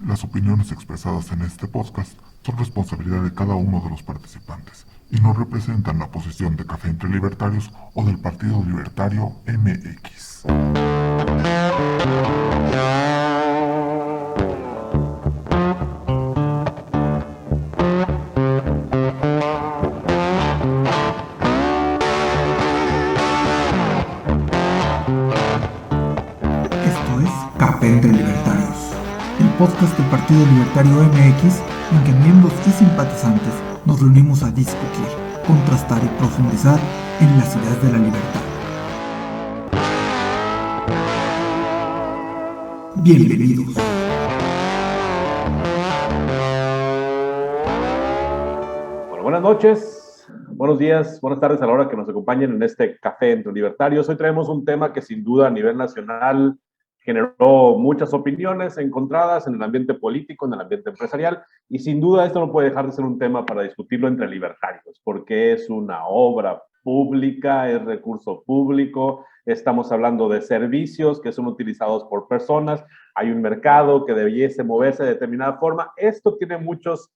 Las opiniones expresadas en este podcast son responsabilidad de cada uno de los participantes y no representan la posición de Café entre Libertarios o del Partido Libertario MX. Esto es Café entre Libertarios, el podcast del Partido Libertario MX en que miembros y simpatizantes nos reunimos a discutir, contrastar y profundizar en las ideas de la libertad. Bienvenidos. Bueno, buenas noches, buenos días, buenas tardes a la hora que nos acompañen en este Café entre Libertarios. Hoy traemos un tema que sin duda a nivel nacional generó muchas opiniones encontradas en el ambiente político, en el ambiente empresarial, y sin duda esto no puede dejar de ser un tema para discutirlo entre libertarios, porque es una obra pública, es recurso público, estamos hablando de servicios que son utilizados por personas, hay un mercado que debiese moverse de determinada forma. Esto tiene muchos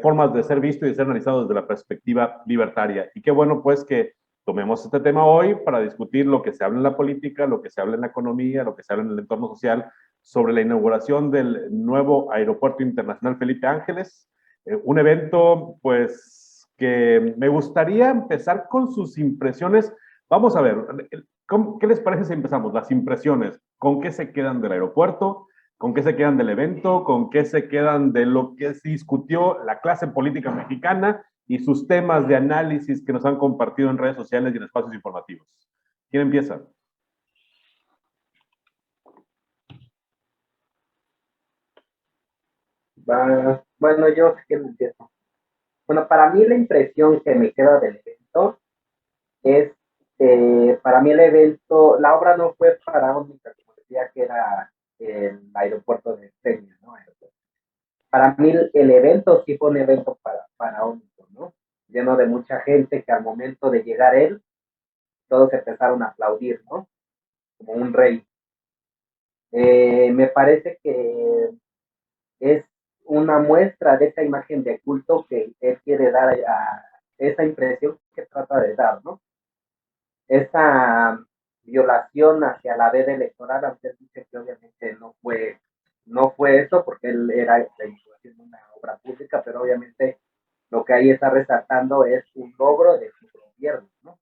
formas de ser visto y de ser analizado desde la perspectiva libertaria. Y qué bueno pues que tomemos este tema hoy para discutir lo que se habla en la política, lo que se habla en la economía, lo que se habla en el entorno social sobre la inauguración del nuevo Aeropuerto Internacional Felipe Ángeles, un evento pues que me gustaría empezar con sus impresiones. Vamos a ver, ¿qué les parece si empezamos? Las impresiones, ¿con qué se quedan del aeropuerto? ¿Con qué se quedan del evento? ¿Con qué se quedan de lo que se discutió la clase política mexicana y sus temas de análisis que nos han compartido en redes sociales y en espacios informativos? ¿Quién empieza? Bueno, yo sé que no empiezo. Bueno, para mí la impresión que me queda del evento es, para mí el evento, la obra no fue faraónica, como decía que era el aeropuerto de Peña, ¿no? Para mí el evento sí fue un evento faraónico, ¿no? Lleno de mucha gente que al momento de llegar él, todos empezaron a aplaudir, ¿no? Como un rey. Me parece que es una muestra de esa imagen de culto que él quiere dar a esa impresión que trata de dar, ¿no? Esa violación hacia la veda electoral, aunque él dice que obviamente no fue eso, porque él era la inclusión de una obra pública, pero obviamente lo que ahí está resaltando es un logro de su gobierno, ¿no?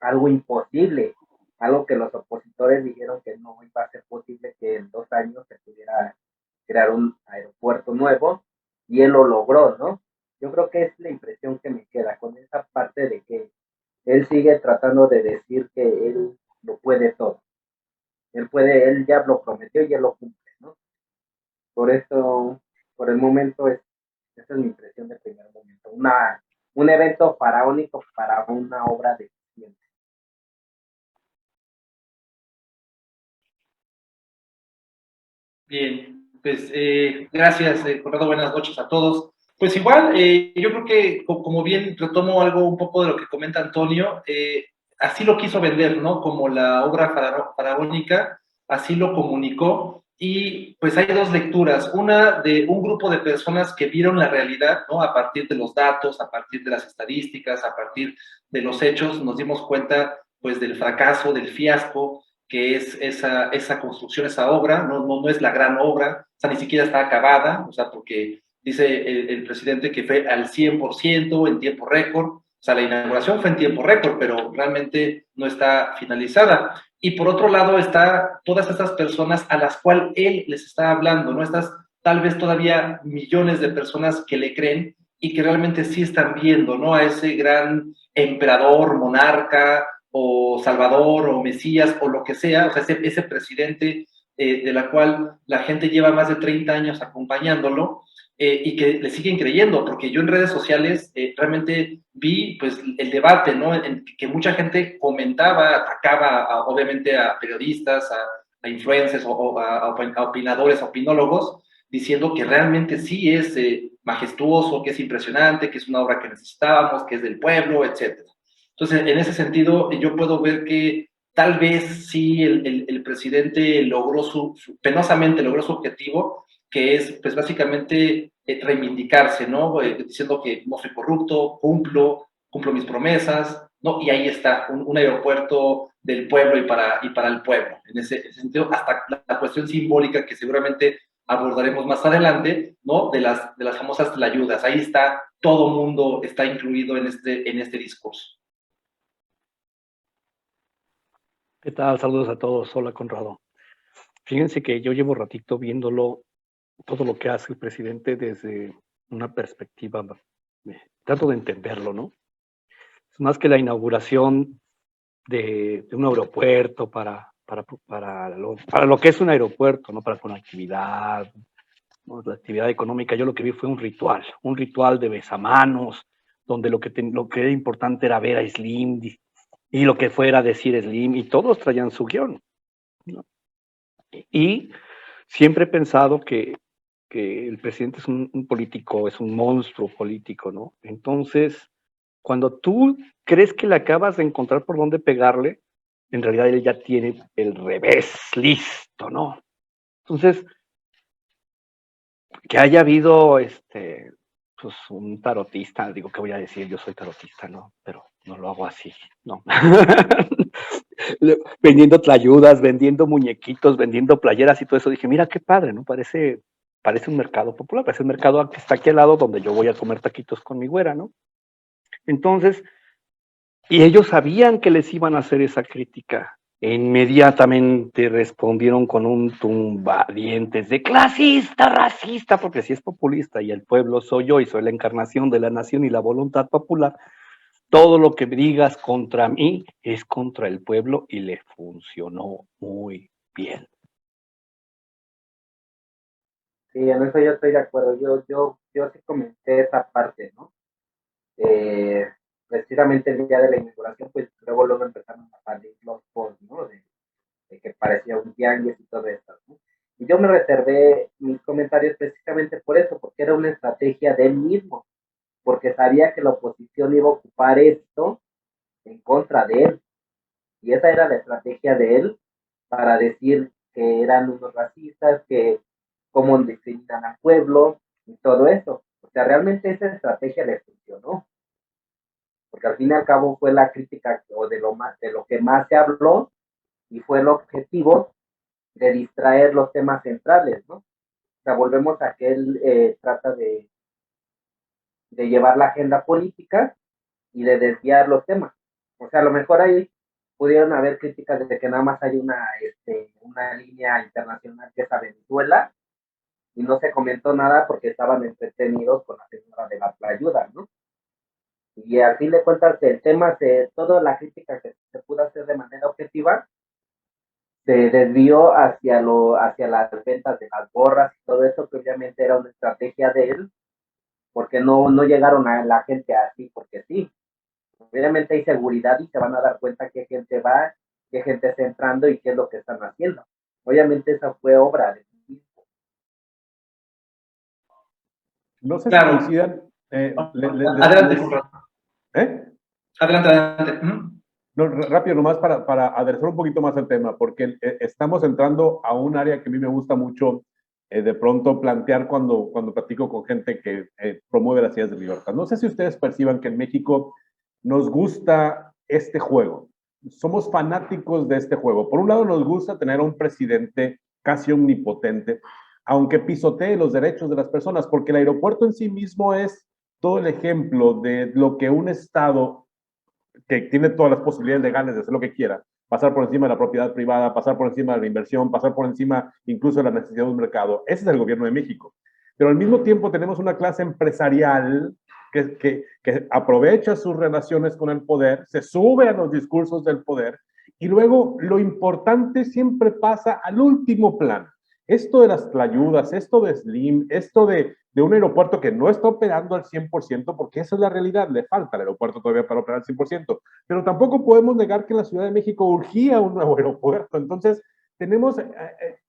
Algo imposible, algo que los opositores dijeron que no iba a ser posible que en 2 años se pudiera crear un aeropuerto nuevo, y él lo logró, ¿no? Yo creo que es la impresión que me queda con esa parte de que él sigue tratando de decir que él lo puede todo. Él ya lo prometió y él lo cumple, ¿no? Por eso, por el momento, esa es mi impresión del primer momento. Un evento faraónico para una obra de ciencia. Bien, pues gracias, Conrado, buenas noches a todos. Pues igual, yo creo que como bien retomo algo un poco de lo que comenta Antonio, así lo quiso vender, ¿no? Como la obra faraónica, así lo comunicó, y pues hay dos lecturas, una de un grupo de personas que vieron la realidad, ¿no? A partir de los datos, a partir de las estadísticas, a partir de los hechos, nos dimos cuenta pues del fracaso, del fiasco, que es esa construcción, esa obra, no es la gran obra, o sea, ni siquiera está acabada, o sea, porque dice el presidente que fue al 100% en tiempo récord, o sea, la inauguración fue en tiempo récord, pero realmente no está finalizada. Y por otro lado está todas estas personas a las cuales él les está hablando, ¿no? Estas tal vez todavía millones de personas que le creen y que realmente sí están viendo, ¿no? A ese gran emperador, monarca, o Salvador, o Mesías, o lo que sea, o sea, ese presidente de la cual la gente lleva más de 30 años acompañándolo, y que le siguen creyendo, porque yo en redes sociales realmente vi pues el debate, ¿no? En que mucha gente comentaba, atacaba obviamente a periodistas, a influencers o a opinadores, a opinólogos, diciendo que realmente sí es majestuoso, que es impresionante, que es una obra que necesitábamos, que es del pueblo, etcétera. Entonces, en ese sentido, yo puedo ver que tal vez sí el presidente logró penosamente logró su objetivo, que es pues básicamente reivindicarse, ¿no? Diciendo que no soy corrupto, cumplo mis promesas, ¿no? Y ahí está, un aeropuerto del pueblo y para el pueblo. En ese sentido, hasta la cuestión simbólica que seguramente abordaremos más adelante, ¿no? De las famosas tlayudas. Ahí está, todo mundo está incluido en este discurso. ¿Qué tal? Saludos a todos. Hola, Conrado. Fíjense que yo llevo ratito viéndolo, todo lo que hace el presidente desde una perspectiva, trato de entenderlo, ¿no? Es más que la inauguración de un aeropuerto para lo que es un aeropuerto, ¿no? Para conectividad, ¿no? La actividad económica. Yo lo que vi fue un ritual de besamanos, donde lo que era importante era ver a Slim y lo que fuera decir Slim, y todos traían su guión, ¿no? Y siempre he pensado que el presidente es un político, es un monstruo político, ¿no? Entonces, cuando tú crees que le acabas de encontrar por dónde pegarle, en realidad él ya tiene el revés listo, ¿no? Entonces, que haya habido pues un tarotista, digo, ¿qué voy a decir? Yo soy tarotista, ¿no? Pero no lo hago así, ¿no? Vendiendo tlayudas, vendiendo muñequitos, vendiendo playeras y todo eso. Dije, mira qué padre, ¿no? Parece un mercado popular, parece un mercado que está aquí al lado donde yo voy a comer taquitos con mi güera, ¿no? Entonces, y ellos sabían que les iban a hacer esa crítica. E inmediatamente respondieron con un tumbadientes de clasista, racista, porque si es populista y el pueblo soy yo y soy la encarnación de la nación y la voluntad popular, todo lo que digas contra mí es contra el pueblo, y le funcionó muy bien. Sí, en eso yo estoy de acuerdo. Yo sí comenté esa parte, ¿no? Precisamente el día de la inauguración, pues luego empezaron a salir los posts, ¿no? De que parecía un tianguis y todo eso, ¿no? Y yo me reservé mis comentarios precisamente por eso, porque era una estrategia de él mismo, porque sabía que la oposición iba a ocupar esto en contra de él. Y esa era la estrategia de él para decir que eran unos racistas, que cómo discriminan al pueblo y todo eso. O sea, realmente esa estrategia le funcionó, porque al fin y al cabo fue la crítica o de lo que más se habló, y fue el objetivo de distraer los temas centrales, ¿no? O sea, volvemos a que él trata de llevar la agenda política y de desviar los temas. O sea, a lo mejor ahí pudieron haber críticas de que nada más hay una línea internacional que es a Venezuela, y no se comentó nada porque estaban entretenidos con la señora de la ayuda, ¿no? Y al fin de cuentas el tema, toda la crítica que se pudo hacer de manera objetiva, se desvió hacia las ventas de las gorras y todo eso, que obviamente era una estrategia de él, porque no llegaron a la gente así, porque sí. Obviamente hay seguridad y se van a dar cuenta qué gente va, qué gente está entrando y qué es lo que están haciendo. Obviamente esa fue obra de él mismo. No sé Claro. si coincidan. Adelante, Conrado. Adelante. No, rápido, nomás para aderezar un poquito más el tema, porque estamos entrando a un área que a mí me gusta mucho de pronto plantear cuando platico con gente que promueve las ideas de libertad. No sé si ustedes perciban que en México nos gusta este juego. Somos fanáticos de este juego. Por un lado, nos gusta tener a un presidente casi omnipotente, aunque pisotee los derechos de las personas, porque el aeropuerto en sí mismo es todo el ejemplo de lo que un Estado que tiene todas las posibilidades legales de hacer lo que quiera, pasar por encima de la propiedad privada, pasar por encima de la inversión, pasar por encima incluso de la necesidad de un mercado. Ese es el gobierno de México. Pero al mismo tiempo tenemos una clase empresarial que aprovecha sus relaciones con el poder, se sube a los discursos del poder, y luego lo importante siempre pasa al último plano. Esto de las tlayudas, esto de Slim, esto de un aeropuerto que no está operando al 100%, porque esa es la realidad, le falta al aeropuerto todavía para operar al 100%, pero tampoco podemos negar que la Ciudad de México urgía un nuevo aeropuerto. Entonces, tenemos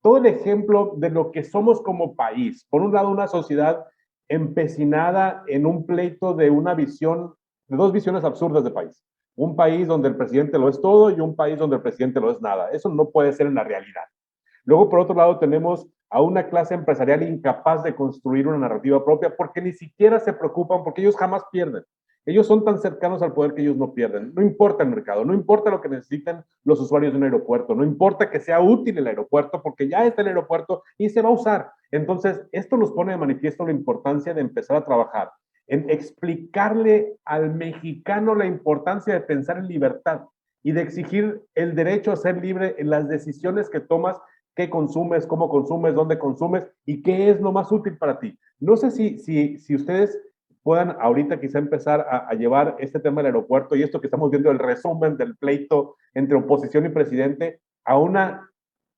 todo el ejemplo de lo que somos como país. Por un lado, una sociedad empecinada en un pleito de una visión, de dos visiones absurdas de país. Un país donde el presidente lo es todo y un país donde el presidente lo es nada. Eso no puede ser en la realidad. Luego, por otro lado, tenemos a una clase empresarial incapaz de construir una narrativa propia porque ni siquiera se preocupan, porque ellos jamás pierden. Ellos son tan cercanos al poder que ellos no pierden. No importa el mercado, no importa lo que necesiten los usuarios de un aeropuerto, no importa que sea útil el aeropuerto, porque ya está el aeropuerto y se va a usar. Entonces, esto nos pone de manifiesto la importancia de empezar a trabajar en explicarle al mexicano la importancia de pensar en libertad y de exigir el derecho a ser libre en las decisiones que tomas, qué consumes, cómo consumes, dónde consumes y qué es lo más útil para ti. No sé si ustedes puedan ahorita quizá empezar a llevar este tema del aeropuerto y esto que estamos viendo, el resumen del pleito entre oposición y presidente, a una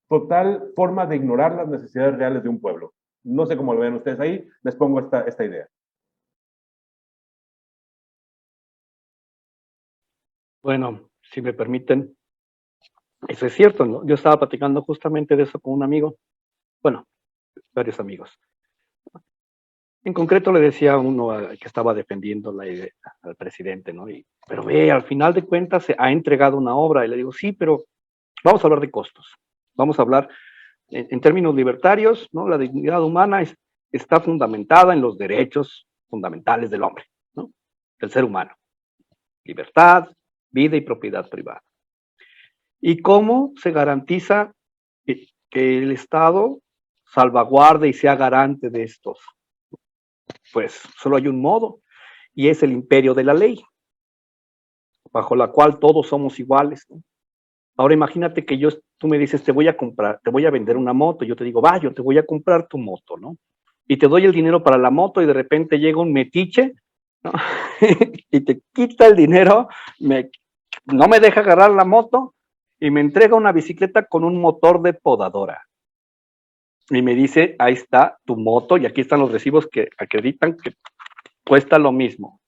total forma de ignorar las necesidades reales de un pueblo. No sé cómo lo ven ustedes ahí, les pongo esta idea. Bueno, si me permiten, eso es cierto, ¿no? Yo estaba platicando justamente de eso con un amigo, bueno, varios amigos. En concreto le decía a uno que estaba defendiendo la idea al presidente, ¿no? Pero ve, al final de cuentas se ha entregado una obra, y le digo, sí, pero vamos a hablar de costos, vamos a hablar en términos libertarios, ¿no? La dignidad humana está fundamentada en los derechos fundamentales del hombre, ¿no? Del ser humano. Libertad, vida y propiedad privada. ¿Y cómo se garantiza que el Estado salvaguarde y sea garante de estos? Pues solo hay un modo, y es el imperio de la ley, bajo la cual todos somos iguales, ¿no? Ahora imagínate que tú me dices, te voy a vender una moto, y yo te digo, va, yo te voy a comprar tu moto, ¿no? Y te doy el dinero para la moto, y de repente llega un metiche, ¿no? Y te quita el dinero, no me deja agarrar la moto, y me entrega una bicicleta con un motor de podadora. Y me dice, ahí está tu moto, y aquí están los recibos que acreditan que cuesta lo mismo.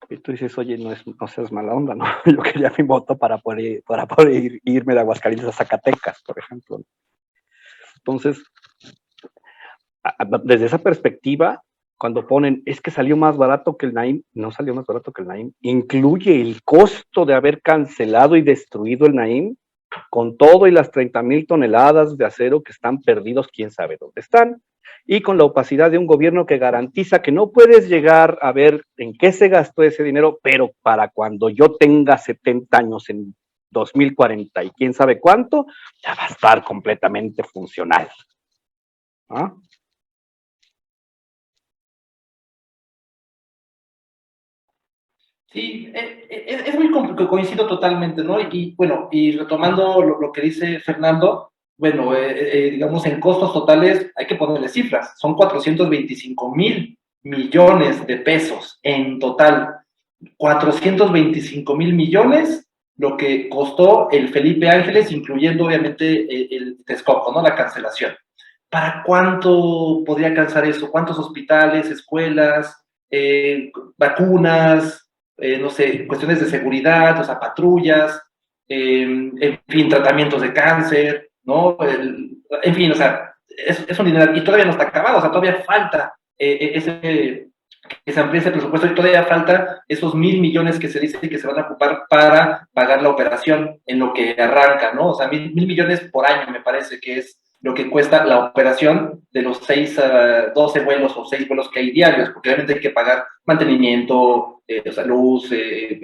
Y tú dices, oye, no seas mala onda, ¿no? Yo quería mi moto para poder irme de Aguascalientes a Zacatecas, por ejemplo. Entonces, desde esa perspectiva, cuando ponen, es que salió más barato que el Naim, no salió más barato que el Naim, incluye el costo de haber cancelado y destruido el Naim, con todo y las 30,000 toneladas de acero que están perdidos, quién sabe dónde están, y con la opacidad de un gobierno que garantiza que no puedes llegar a ver en qué se gastó ese dinero, pero para cuando yo tenga 70 años en 2040 y quién sabe cuánto, ya va a estar completamente funcional. ¿Ah? Sí, es muy complicado, coincido totalmente, ¿no? Bueno, y retomando lo que dice Fernando, bueno, digamos en costos totales hay que ponerle cifras, son 425,000 millones de pesos en total, 425,000 millones lo que costó el Felipe Ángeles, incluyendo obviamente el Texcoco, ¿no? La cancelación. ¿Para cuánto podría alcanzar eso? ¿Cuántos hospitales, escuelas, vacunas? No sé, cuestiones de seguridad, o sea, patrullas, en fin, tratamientos de cáncer, ¿no? En fin, o sea, es un dinero, y todavía no está acabado, o sea, todavía falta que se amplíe ese presupuesto y todavía falta esos 1,000 millones que se dice que se van a ocupar para pagar la operación en lo que arranca, ¿no? O sea, 1,000 millones por año me parece que es lo que cuesta la operación de los 6 a 12 vuelos o 6 vuelos que hay diarios, porque obviamente hay que pagar mantenimiento, o sea, luz,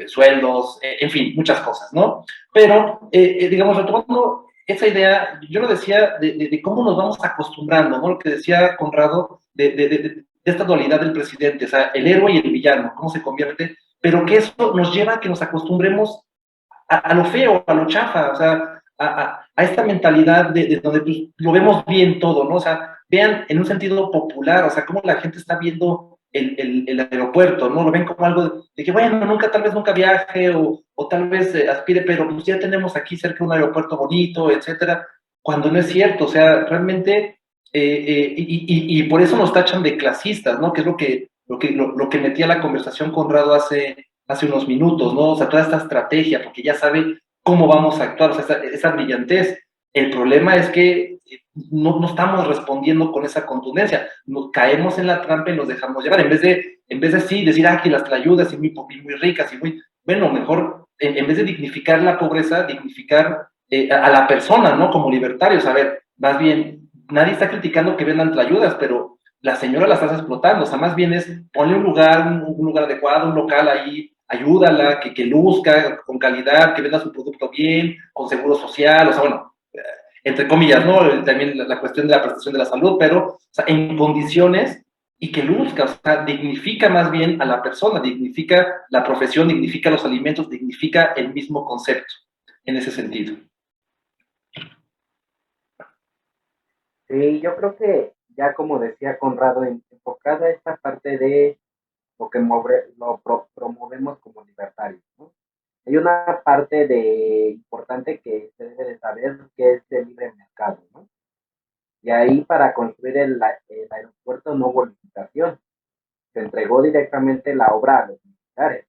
sueldos, en fin, muchas cosas, ¿no? Pero, digamos, retomando esa idea, yo lo decía de cómo nos vamos acostumbrando, ¿no? Lo que decía Conrado, de esta dualidad del presidente, o sea, el héroe y el villano, cómo se convierte, pero que eso nos lleva a que nos acostumbremos a lo feo, a lo chafa, o sea, a esta mentalidad de donde pues, lo vemos bien todo, ¿no? O sea, vean en un sentido popular, o sea, cómo la gente está viendo el aeropuerto, ¿no? Lo ven como algo de que, bueno, tal vez nunca viaje o tal vez aspire, pero pues ya tenemos aquí cerca un aeropuerto bonito, etcétera, cuando no es cierto, o sea, realmente, y por eso nos tachan de clasistas, ¿no? Que es lo que metía la conversación Conrado hace unos minutos, ¿no? O sea, toda esta estrategia, porque ya sabe cómo vamos a actuar, o sea, esa brillantez. El problema es que no estamos respondiendo con esa contundencia, nos caemos en la trampa y nos dejamos llevar, en vez de sí decir, que las ayudas y muy ricas y muy, bueno, mejor, en vez de dignificar la pobreza, dignificar a la persona, ¿no? Como libertarios, a ver, más bien, nadie está criticando que vendan tlayudas, pero la señora la estás explotando, o sea, más bien es ponle un lugar adecuado, un local ahí, ayúdala, que luzca con calidad, que venda su producto bien, con seguro social, o sea, bueno, entre comillas, ¿no? También la cuestión de la prestación de la salud, pero, o sea, en condiciones y que luzca, o sea, dignifica más bien a la persona, dignifica la profesión, dignifica los alimentos, dignifica el mismo concepto, en ese sentido. Sí, yo creo que ya como decía Conrado, enfocada esta parte de lo que promovemos como libertarios, ¿no? Hay una parte importante que se debe de saber que es el libre mercado, ¿no? Y ahí para construir el aeropuerto no hubo licitación, se entregó directamente la obra a los militares.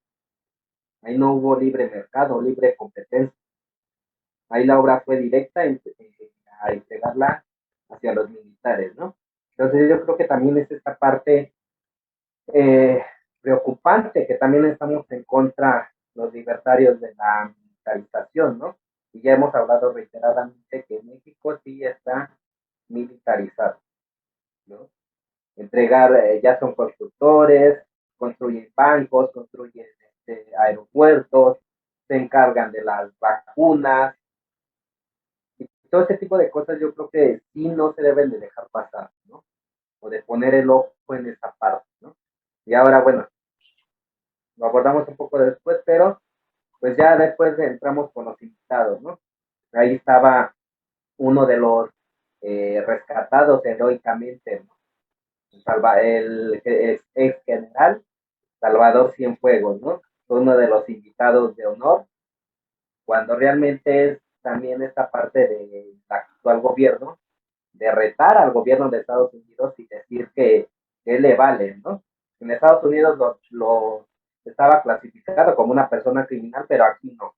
Ahí no hubo libre mercado, libre competencia. Ahí la obra fue directa a entregarla hacia los militares, ¿no? Entonces yo creo que también es esta parte eh, preocupante, que también estamos en contra los libertarios de la militarización, ¿no? Y ya hemos hablado reiteradamente que México sí está militarizado, ¿no? Entregar, ya son constructores, construyen bancos, construyen aeropuertos, se encargan de las vacunas, y todo ese tipo de cosas yo creo que sí no se deben de dejar pasar, ¿no? O de poner el ojo en esa parte, ¿no? Y ahora, bueno, lo abordamos un poco después, pero pues ya después entramos con los invitados, ¿no? Ahí estaba uno de los rescatados heroicamente, ¿no? El ex general Salvador Cienfuegos, ¿no? Fue uno de los invitados de honor, cuando realmente es también esta parte del actual gobierno, de retar al gobierno de Estados Unidos y decir que él le vale, ¿no? En Estados Unidos lo estaba clasificado como una persona criminal, pero aquí no. O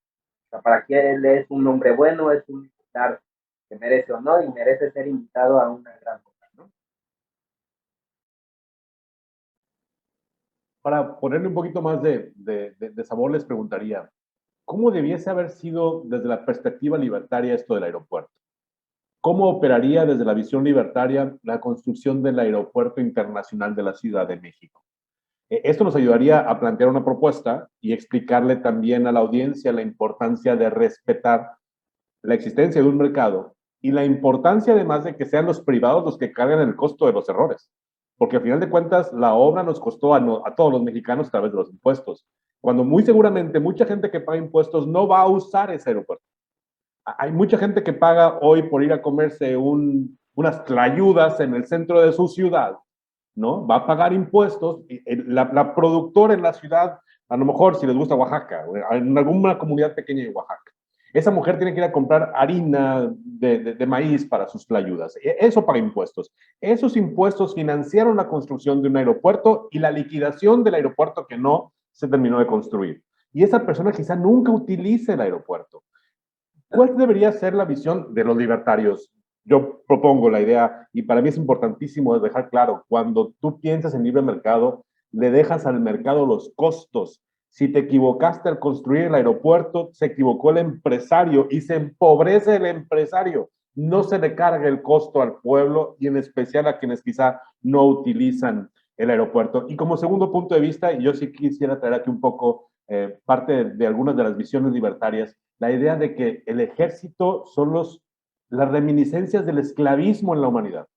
sea, para aquí él es un hombre bueno, es un militar que merece honor y merece ser invitado a una gran cosa, ¿no? Para ponerle un poquito más de sabor, les preguntaría, ¿cómo debiese haber sido desde la perspectiva libertaria esto del aeropuerto? ¿Cómo operaría desde la visión libertaria la construcción del Aeropuerto Internacional de la Ciudad de México? Esto nos ayudaría a plantear una propuesta y explicarle también a la audiencia la importancia de respetar la existencia de un mercado y la importancia además de que sean los privados los que cargan el costo de los errores. Porque al final de cuentas la obra nos costó a todos los mexicanos a través de los impuestos. Cuando muy seguramente mucha gente que paga impuestos no va a usar ese aeropuerto. Hay mucha gente que paga hoy por ir a comerse unas tlayudas en el centro de su ciudad, ¿no? Va a pagar impuestos. La productora en la ciudad, a lo mejor si les gusta Oaxaca, en alguna comunidad pequeña de Oaxaca, esa mujer tiene que ir a comprar harina de maíz para sus tlayudas. Eso paga impuestos. Esos impuestos financiaron la construcción de un aeropuerto y la liquidación del aeropuerto que no se terminó de construir. Y esa persona quizá nunca utilice el aeropuerto. ¿Cuál debería ser la visión de los libertarios? Yo propongo la idea, y para mí es importantísimo dejar claro, cuando tú piensas en libre mercado, le dejas al mercado los costos. Si te equivocaste al construir el aeropuerto, se equivocó el empresario y se empobrece el empresario. No se le carga el costo al pueblo y en especial a quienes quizá no utilizan el aeropuerto. Y como segundo punto de vista, y yo sí quisiera traer aquí un poco parte de algunas de las visiones libertarias, la idea de que el ejército son las reminiscencias del esclavismo en la humanidad.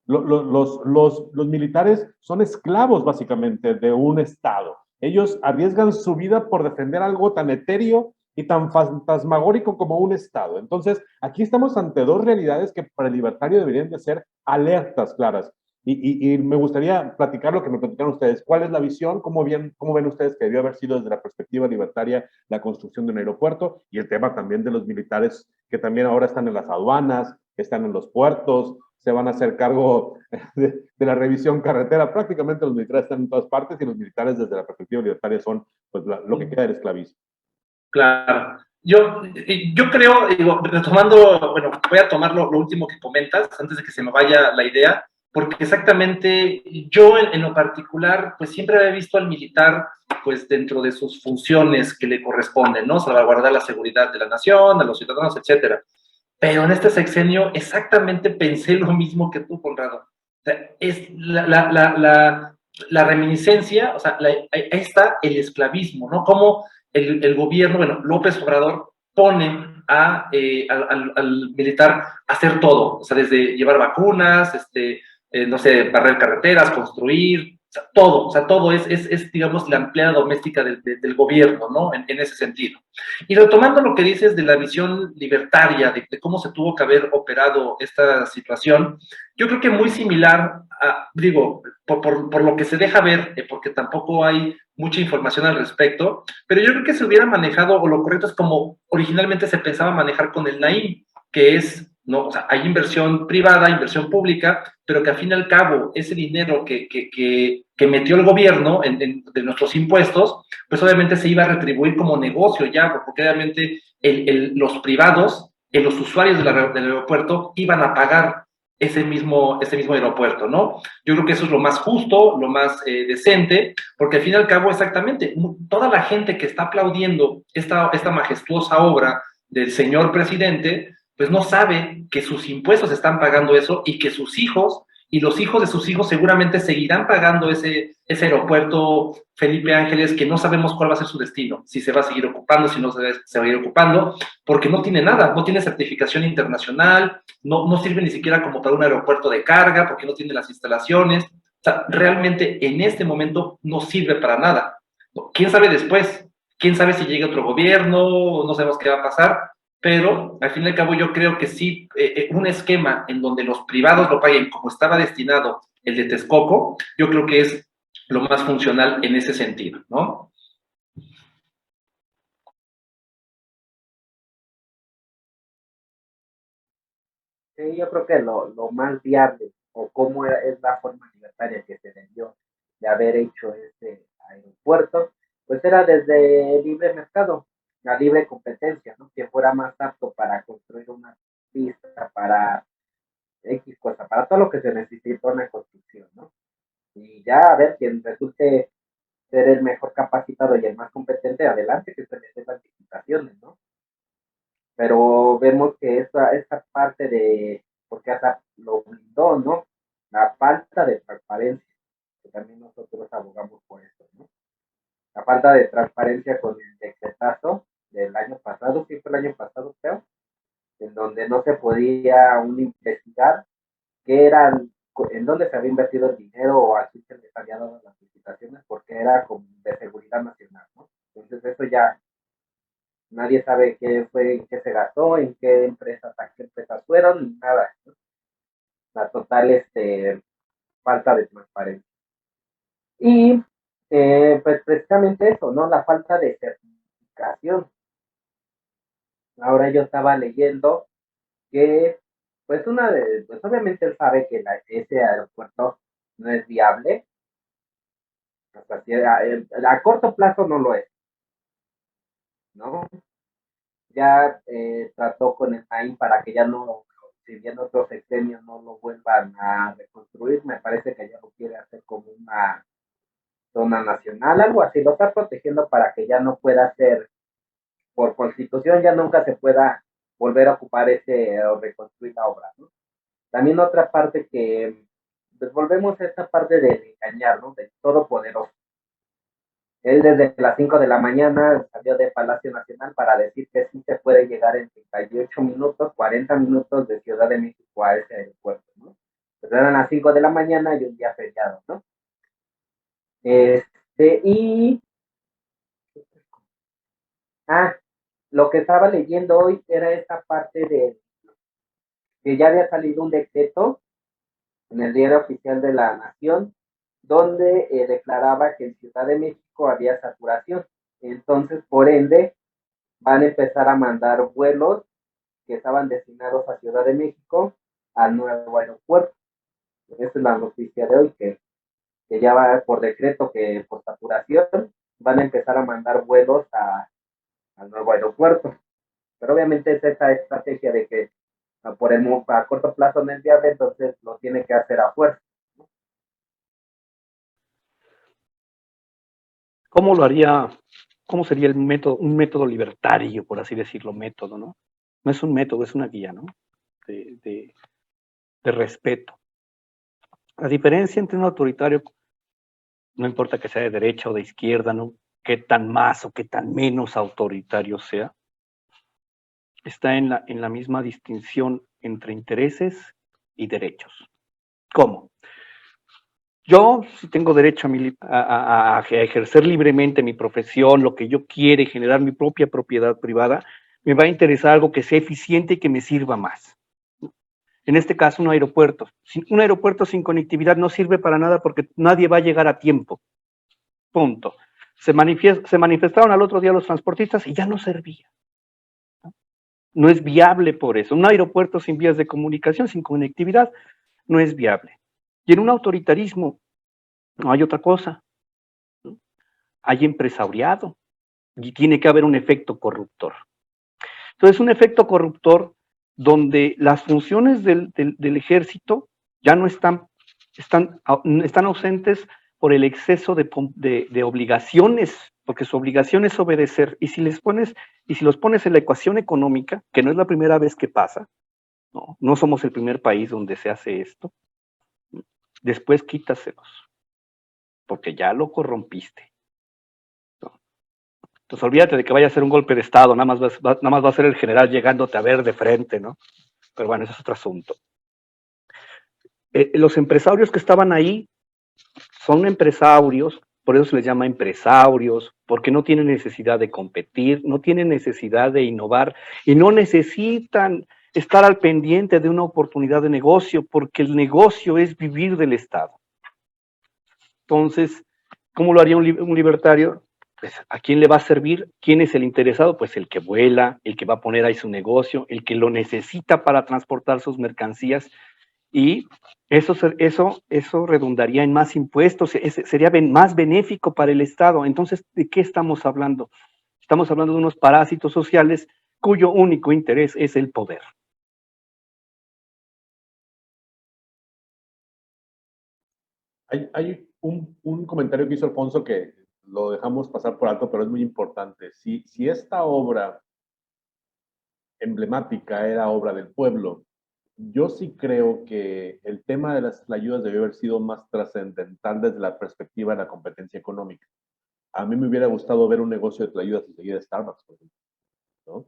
Los militares son esclavos básicamente de un Estado. Ellos arriesgan su vida por defender algo tan etéreo y tan fantasmagórico como un Estado. Entonces, aquí estamos ante dos realidades que para el libertario deberían de ser alertas claras. Y me gustaría platicar lo que me platicaron ustedes. ¿Cuál es la visión? ¿Cómo ven ustedes que debió haber sido desde la perspectiva libertaria la construcción de un aeropuerto? Y el tema también de los militares que también ahora están en las aduanas, que están en los puertos, se van a hacer cargo de la revisión carretera. Prácticamente los militares están en todas partes y los militares desde la perspectiva libertaria son pues, lo que queda del esclavismo. Claro. Yo creo, digo, retomando, bueno, voy a tomar lo último que comentas antes de que se me vaya la idea, porque exactamente yo en lo particular, pues siempre había visto al militar, pues dentro de sus funciones que le corresponden, ¿no? Salvaguardar la seguridad de la nación, de los ciudadanos, etcétera. pero en este sexenio exactamente pensé lo mismo que tú, Conrado. O sea, es la reminiscencia, o sea, ahí está el esclavismo, ¿no? Cómo el gobierno, bueno, López Obrador pone al militar a hacer todo, o sea, desde llevar vacunas, no sé, barrer carreteras, construir, o sea, todo es digamos, la empleada doméstica del gobierno, ¿no? En ese sentido. Y retomando lo que dices de la visión libertaria, de cómo se tuvo que haber operado esta situación, yo creo que muy similar, digo, por lo que se deja ver, porque tampoco hay mucha información al respecto, pero yo creo que se hubiera manejado, o lo correcto es como originalmente se pensaba manejar con el Naim, que es, ¿no? O sea, hay inversión privada, inversión pública, pero que al fin y al cabo ese dinero que metió el gobierno de nuestros impuestos, pues obviamente se iba a retribuir como negocio ya, porque obviamente los privados, los usuarios del aeropuerto iban a pagar ese mismo aeropuerto, ¿no? Yo creo que eso es lo más justo, lo más decente, porque al fin y al cabo, exactamente, toda la gente que está aplaudiendo esta majestuosa obra del señor presidente, pues no sabe que sus impuestos están pagando eso y que sus hijos y los hijos de sus hijos seguramente seguirán pagando ese aeropuerto Felipe Ángeles, que no sabemos cuál va a ser su destino, si se va a seguir ocupando, si no se va a seguir ocupando, porque no tiene nada, no tiene certificación internacional, no sirve ni siquiera como para un aeropuerto de carga, porque no tiene las instalaciones, o sea, realmente en este momento no sirve para nada. ¿Quién sabe después? ¿Quién sabe si llega otro gobierno? No sabemos qué va a pasar, pero al fin y al cabo yo creo que sí, un esquema en donde los privados lo paguen como estaba destinado el de Texcoco, yo creo que es lo más funcional en ese sentido, ¿no? Sí, yo creo que lo más viable o cómo es la forma libertaria que se debió de haber hecho este aeropuerto, pues era desde libre mercado, la libre competencia, ¿no? Que fuera más apto para construir una pista, para X cosa, para todo lo que se necesita una construcción, ¿no? Y ya a ver quién resulte ser el mejor capacitado y el más competente, adelante, que se les dé las licitaciones, ¿no? Pero vemos que esa parte de, porque hasta lo blindó, ¿no? La falta de transparencia, que también nosotros abogamos por eso, ¿no? La falta de transparencia con el decretazo del año pasado, sí fue el año pasado, creo, en donde no se podía aún investigar qué eran, en dónde se había invertido el dinero o a quién se les había dado las licitaciones, porque era como de seguridad nacional, ¿no? Entonces eso ya nadie sabe qué fue, en qué se gastó, en qué empresas, a qué empresas fueron, ni nada, ¿no? La total falta de transparencia. Y pues precisamente eso, ¿no? La falta de certificación. Ahora yo estaba leyendo que, pues pues obviamente él sabe que ese aeropuerto no es viable, hasta si a corto plazo no lo es, ¿no? Ya trató con el AIM para que ya no, si bien otros sexenios no lo vuelvan a reconstruir, me parece que ya lo quiere hacer como una zona nacional, algo así, lo está protegiendo para que ya no pueda ser, por constitución ya nunca se pueda volver a ocupar o reconstruir la obra, ¿no? También otra parte que, pues volvemos a esta parte de engañar, ¿no? Del todopoderoso. Él desde las 5 de la mañana salió de Palacio Nacional para decir que sí se puede llegar en 38 minutos, 40 minutos de Ciudad de México a ese aeropuerto, ¿no? Pues eran las 5 de la mañana y un día feriado, ¿no? Y, ah, lo que estaba leyendo hoy era esta parte de que ya había salido un decreto en el Diario Oficial de la Nación, donde declaraba que en Ciudad de México había saturación. Entonces, por ende, van a empezar a mandar vuelos que estaban destinados a Ciudad de México al nuevo aeropuerto. Esa es la noticia de hoy, que ya va por decreto que por saturación van a empezar a mandar vuelos al nuevo aeropuerto. Pero obviamente es esa estrategia de que a corto plazo no es viable, entonces lo tiene que hacer a fuerza. ¿Cómo lo haría? ¿Cómo sería el método, un método libertario, por así decirlo, método, ¿no? no es un método, es una guía, ¿no? De respeto. La diferencia entre un autoritario, no importa que sea de derecha o de izquierda, ¿no? Qué tan más o qué tan menos autoritario sea, está en la misma distinción entre intereses y derechos. ¿Cómo? Yo, si tengo derecho a ejercer libremente mi profesión, lo que yo quiera, generar mi propia propiedad privada, me va a interesar algo que sea eficiente y que me sirva más. En este caso, un aeropuerto. Un aeropuerto sin conectividad no sirve para nada porque nadie va a llegar a tiempo. Punto. Se manifestaron al otro día los transportistas y ya no servía. No es viable por eso. Un aeropuerto sin vías de comunicación, sin conectividad, no es viable. Y en un autoritarismo no hay otra cosa. Hay empresariado y tiene que haber un efecto corruptor. Entonces, un efecto corruptor donde las funciones del ejército ya no están ausentes por el exceso de obligaciones, porque su obligación es obedecer. Y si los pones en la ecuación económica, que no es la primera vez que pasa, no somos el primer país donde se hace esto, después quítaselos, porque ya lo corrompiste. Entonces olvídate de que vaya a ser un golpe de Estado, nada más va a ser el general llegándote a ver de frente, ¿no? Pero bueno, ese es otro asunto. Los empresarios que estaban ahí son empresarios, por eso se les llama empresarios, porque no tienen necesidad de competir, no tienen necesidad de innovar y no necesitan estar al pendiente de una oportunidad de negocio, porque el negocio es vivir del Estado. Entonces, ¿cómo lo haría un libertario? Pues, ¿a quién le va a servir? ¿Quién es el interesado? Pues el que vuela, el que va a poner ahí su negocio, el que lo necesita para transportar sus mercancías, y eso redundaría en más impuestos, sería más benéfico para el Estado. Entonces, ¿de qué estamos hablando? Estamos hablando de unos parásitos sociales cuyo único interés es el poder. Hay un comentario que hizo Alfonso que lo dejamos pasar por alto, pero es muy importante. Si esta obra emblemática era obra del pueblo, yo sí creo que el tema de las ayudas debió haber sido más trascendental desde la perspectiva de la competencia económica. A mí me hubiera gustado ver un negocio de ayudas enseguida de Starbucks, por ejemplo, ¿no?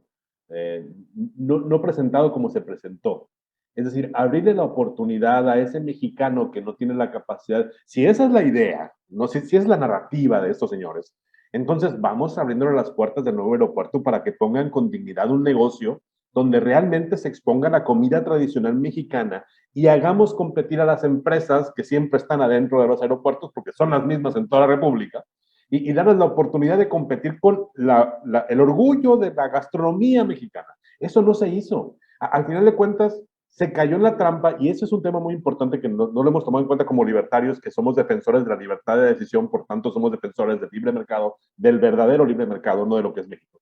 No presentado como se presentó. Es decir, abrirle la oportunidad a ese mexicano que no tiene la capacidad, si esa es la idea, no sé si es la narrativa de estos señores, entonces vamos abriéndole las puertas del nuevo aeropuerto para que pongan con dignidad un negocio donde realmente se exponga la comida tradicional mexicana y hagamos competir a las empresas que siempre están adentro de los aeropuertos, porque son las mismas en toda la República, y darles la oportunidad de competir con el orgullo de la gastronomía mexicana. Eso no se hizo. Al final de cuentas, se cayó en la trampa, y eso es un tema muy importante que no lo hemos tomado en cuenta como libertarios, que somos defensores de la libertad de decisión, por tanto somos defensores del libre mercado, del verdadero libre mercado, no de lo que es México.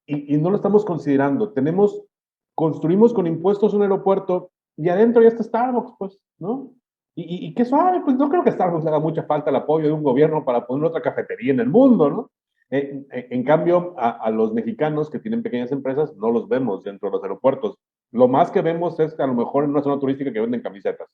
Y no lo estamos considerando. Construimos con impuestos un aeropuerto y adentro ya está Starbucks, pues, ¿no? Y qué suave, pues no creo que a Starbucks le haga mucha falta el apoyo de un gobierno para poner otra cafetería en el mundo, ¿no? En cambio, a los mexicanos que tienen pequeñas empresas no los vemos dentro de los aeropuertos. Lo más que vemos es que a lo mejor en una zona turística que venden camisetas.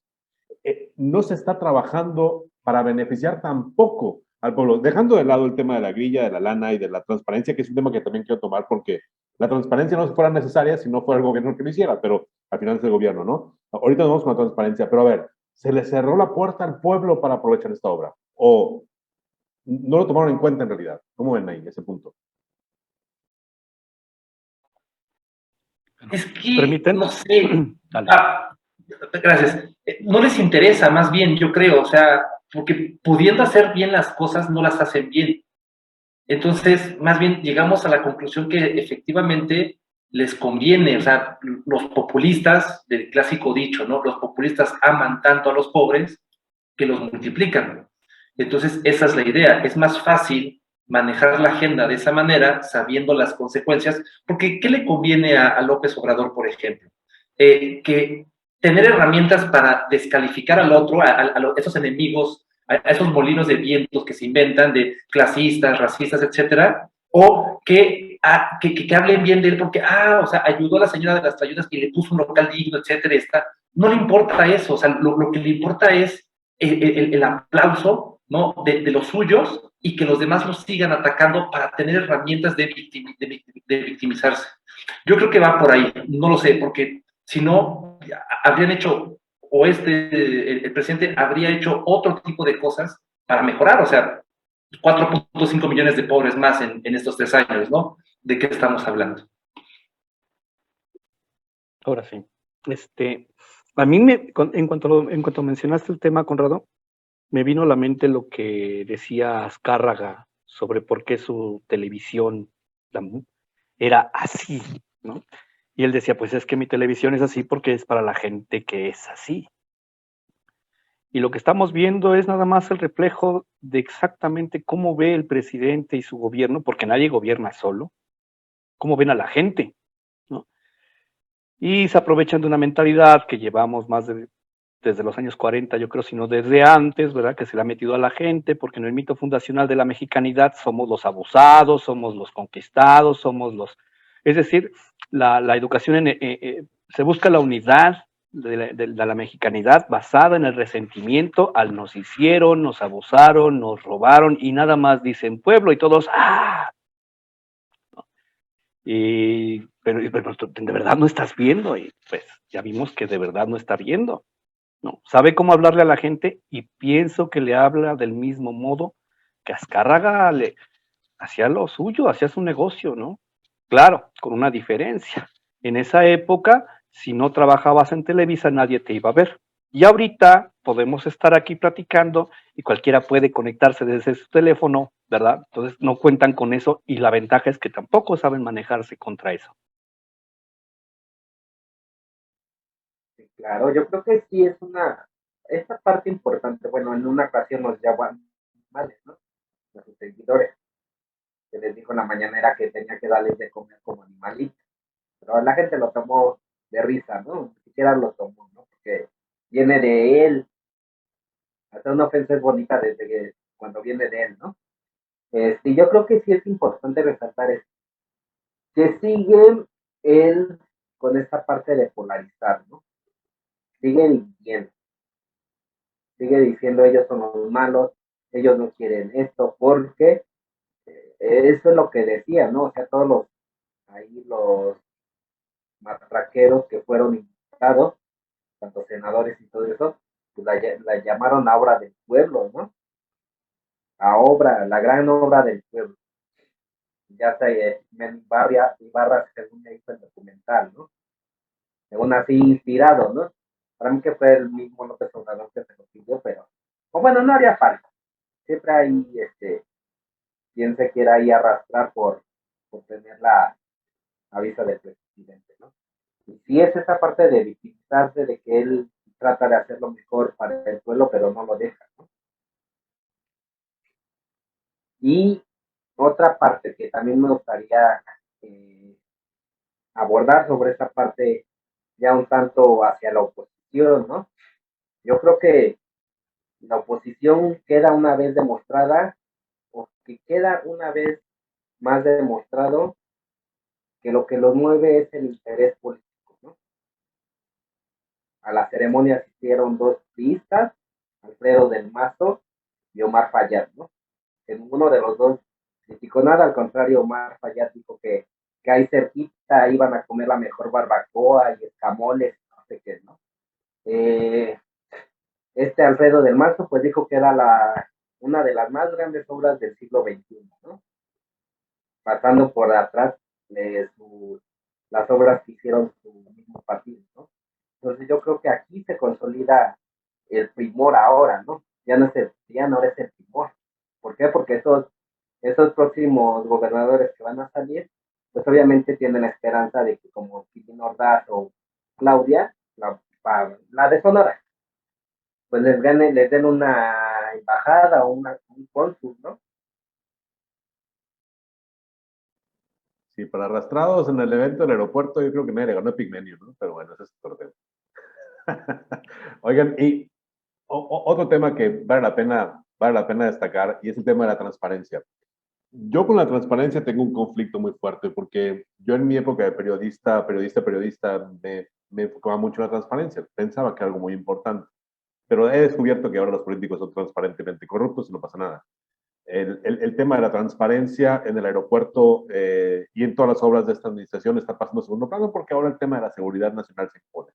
No se está trabajando para beneficiar tampoco al pueblo, dejando de lado el tema de la grilla, de la lana y de la transparencia, que es un tema que también quiero tomar porque la transparencia no fuera necesaria si no fuera el gobierno que lo hiciera, pero al final es el gobierno, ¿no? Ahorita nos vamos con la transparencia, pero a ver, ¿se le cerró la puerta al pueblo para aprovechar esta obra? ¿O no lo tomaron en cuenta en realidad? ¿Cómo ven ahí ese punto? Es que, ¿Permiten? no sé. Gracias. No les interesa, más bien, yo creo, o sea, porque pudiendo hacer bien las cosas, no las hacen bien. Entonces, más bien llegamos a la conclusión que efectivamente les conviene, o sea, los populistas, del clásico dicho, ¿no? Los populistas aman tanto a los pobres que los multiplican. Entonces, esa es la idea. Es más fácil manejar la agenda de esa manera, sabiendo las consecuencias, porque ¿qué le conviene a López Obrador, por ejemplo? Que tener herramientas para descalificar al otro, a esos enemigos, a esos molinos de vientos que se inventan de clasistas, racistas, etcétera, o que que hablen bien de él porque, o sea, ayudó a la señora de las trayudas y le puso un local digno, etcétera, no le importa eso, o sea, lo que le importa es el aplauso, ¿no? De los suyos y que los demás los sigan atacando para tener herramientas de victimizarse. Yo creo que va por ahí, no lo sé, porque si no, habrían hecho, o el presidente habría hecho otro tipo de cosas para mejorar, o sea, 4.5 millones de pobres más en estos 3 años, ¿no? ¿De qué estamos hablando? Ahora sí. A mí, en cuanto mencionaste el tema, Conrado, me vino a la mente lo que decía Azcárraga sobre por qué su televisión era así, ¿no? Y él decía, pues es que mi televisión es así porque es para la gente que es así. Y lo que estamos viendo es nada más el reflejo de exactamente cómo ve el presidente y su gobierno, porque nadie gobierna solo, cómo ven a la gente, ¿no? Y se aprovechan de una mentalidad que llevamos desde los años 40, yo creo, sino desde antes, ¿verdad? Que se le ha metido a la gente, porque en el mito fundacional de la mexicanidad somos los abusados, somos los conquistados, es decir, la educación, se busca la unidad de la mexicanidad basada en el resentimiento al nos hicieron, nos abusaron, nos robaron y nada más dicen pueblo y todos, ¡ah! Pero de verdad no estás viendo y pues ya vimos que de verdad no está viendo. No, sabe cómo hablarle a la gente y pienso que le habla del mismo modo que Azcárraga le hacía lo suyo, hacía su negocio, ¿no? Claro, con una diferencia. En esa época, si no trabajabas en Televisa, nadie te iba a ver. Y ahorita podemos estar aquí platicando y cualquiera puede conectarse desde su teléfono, ¿verdad? Entonces no cuentan con eso y la ventaja es que tampoco saben manejarse contra eso. Sí, claro, yo creo que sí es esta parte importante. Bueno, en una ocasión nos llaman animales, ¿no? A sus seguidores, que les dijo en la mañanera que tenía que darles de comer como animalitos. Pero la gente lo tomó de risa, ¿no? Ni siquiera lo tomó, ¿no? Porque viene de él. Hasta una ofensa es bonita desde cuando viene de él, ¿no? Yo creo que sí es importante resaltar esto, que sigue él con esta parte de polarizar, ¿no? Sigue dividiendo, sigue diciendo ellos son los malos, ellos no quieren esto, porque eso es lo que decía, ¿no? O sea, ahí los matraqueros que fueron invitados, tanto senadores y todo eso, pues la llamaron la obra del pueblo, ¿no? La gran obra del pueblo. Ya se Ibarra, según me hizo el documental, ¿no? Según así inspirado, ¿no? Para mí que fue el mismo López Obrador que se lo pidió, pero, o bueno, no haría falta. Siempre hay, quien se quiera ahí arrastrar por tener la vista del presidente, ¿no? Y sí es esa parte de victimizarse, de que él trata de hacer lo mejor para el pueblo, pero no lo deja, ¿no? Y otra parte que también me gustaría eh, abordar sobre esta parte ya un tanto hacia la oposición, ¿no? Yo creo que la oposición queda una vez demostrada, o que queda una vez más demostrado que lo que lo mueve es el interés político, ¿no? A la ceremonia asistieron dos priistas, Alfredo del Mazo y Omar Fayad, ¿no? Que ninguno de los dos criticó nada, al contrario, Omar Fayad dijo que ahí cerquita iban a comer la mejor barbacoa y escamoles, no sé qué, ¿no? Eh, Alfredo del Mazo pues dijo que era una de las más grandes obras del siglo XXI, ¿no? Pasando por atrás las obras que hicieron su mismo partido, ¿no? Entonces yo creo que aquí se consolida el primor ahora, ¿no? Ya no es el primor. ¿Por qué? Porque esos próximos gobernadores que van a salir, pues obviamente tienen la esperanza de que como Quirino Ordaz o Claudia, la de Sonora, pues les den una embajada o un cónsul, ¿no? Sí, para arrastrados en el evento del aeropuerto, yo creo que nadie le ganó a Pigmenio, ¿no? Pero bueno, ese es otro tema. Oigan, y otro tema que vale la pena destacar, y es el tema de la transparencia. Yo con la transparencia tengo un conflicto muy fuerte porque yo en mi época de periodista, me enfocaba mucho en la transparencia. Pensaba que era algo muy importante. Pero he descubierto que ahora los políticos son transparentemente corruptos y no pasa nada. El tema de la transparencia en el aeropuerto y en todas las obras de esta administración está pasando a segundo plano porque ahora el tema de la seguridad nacional se impone.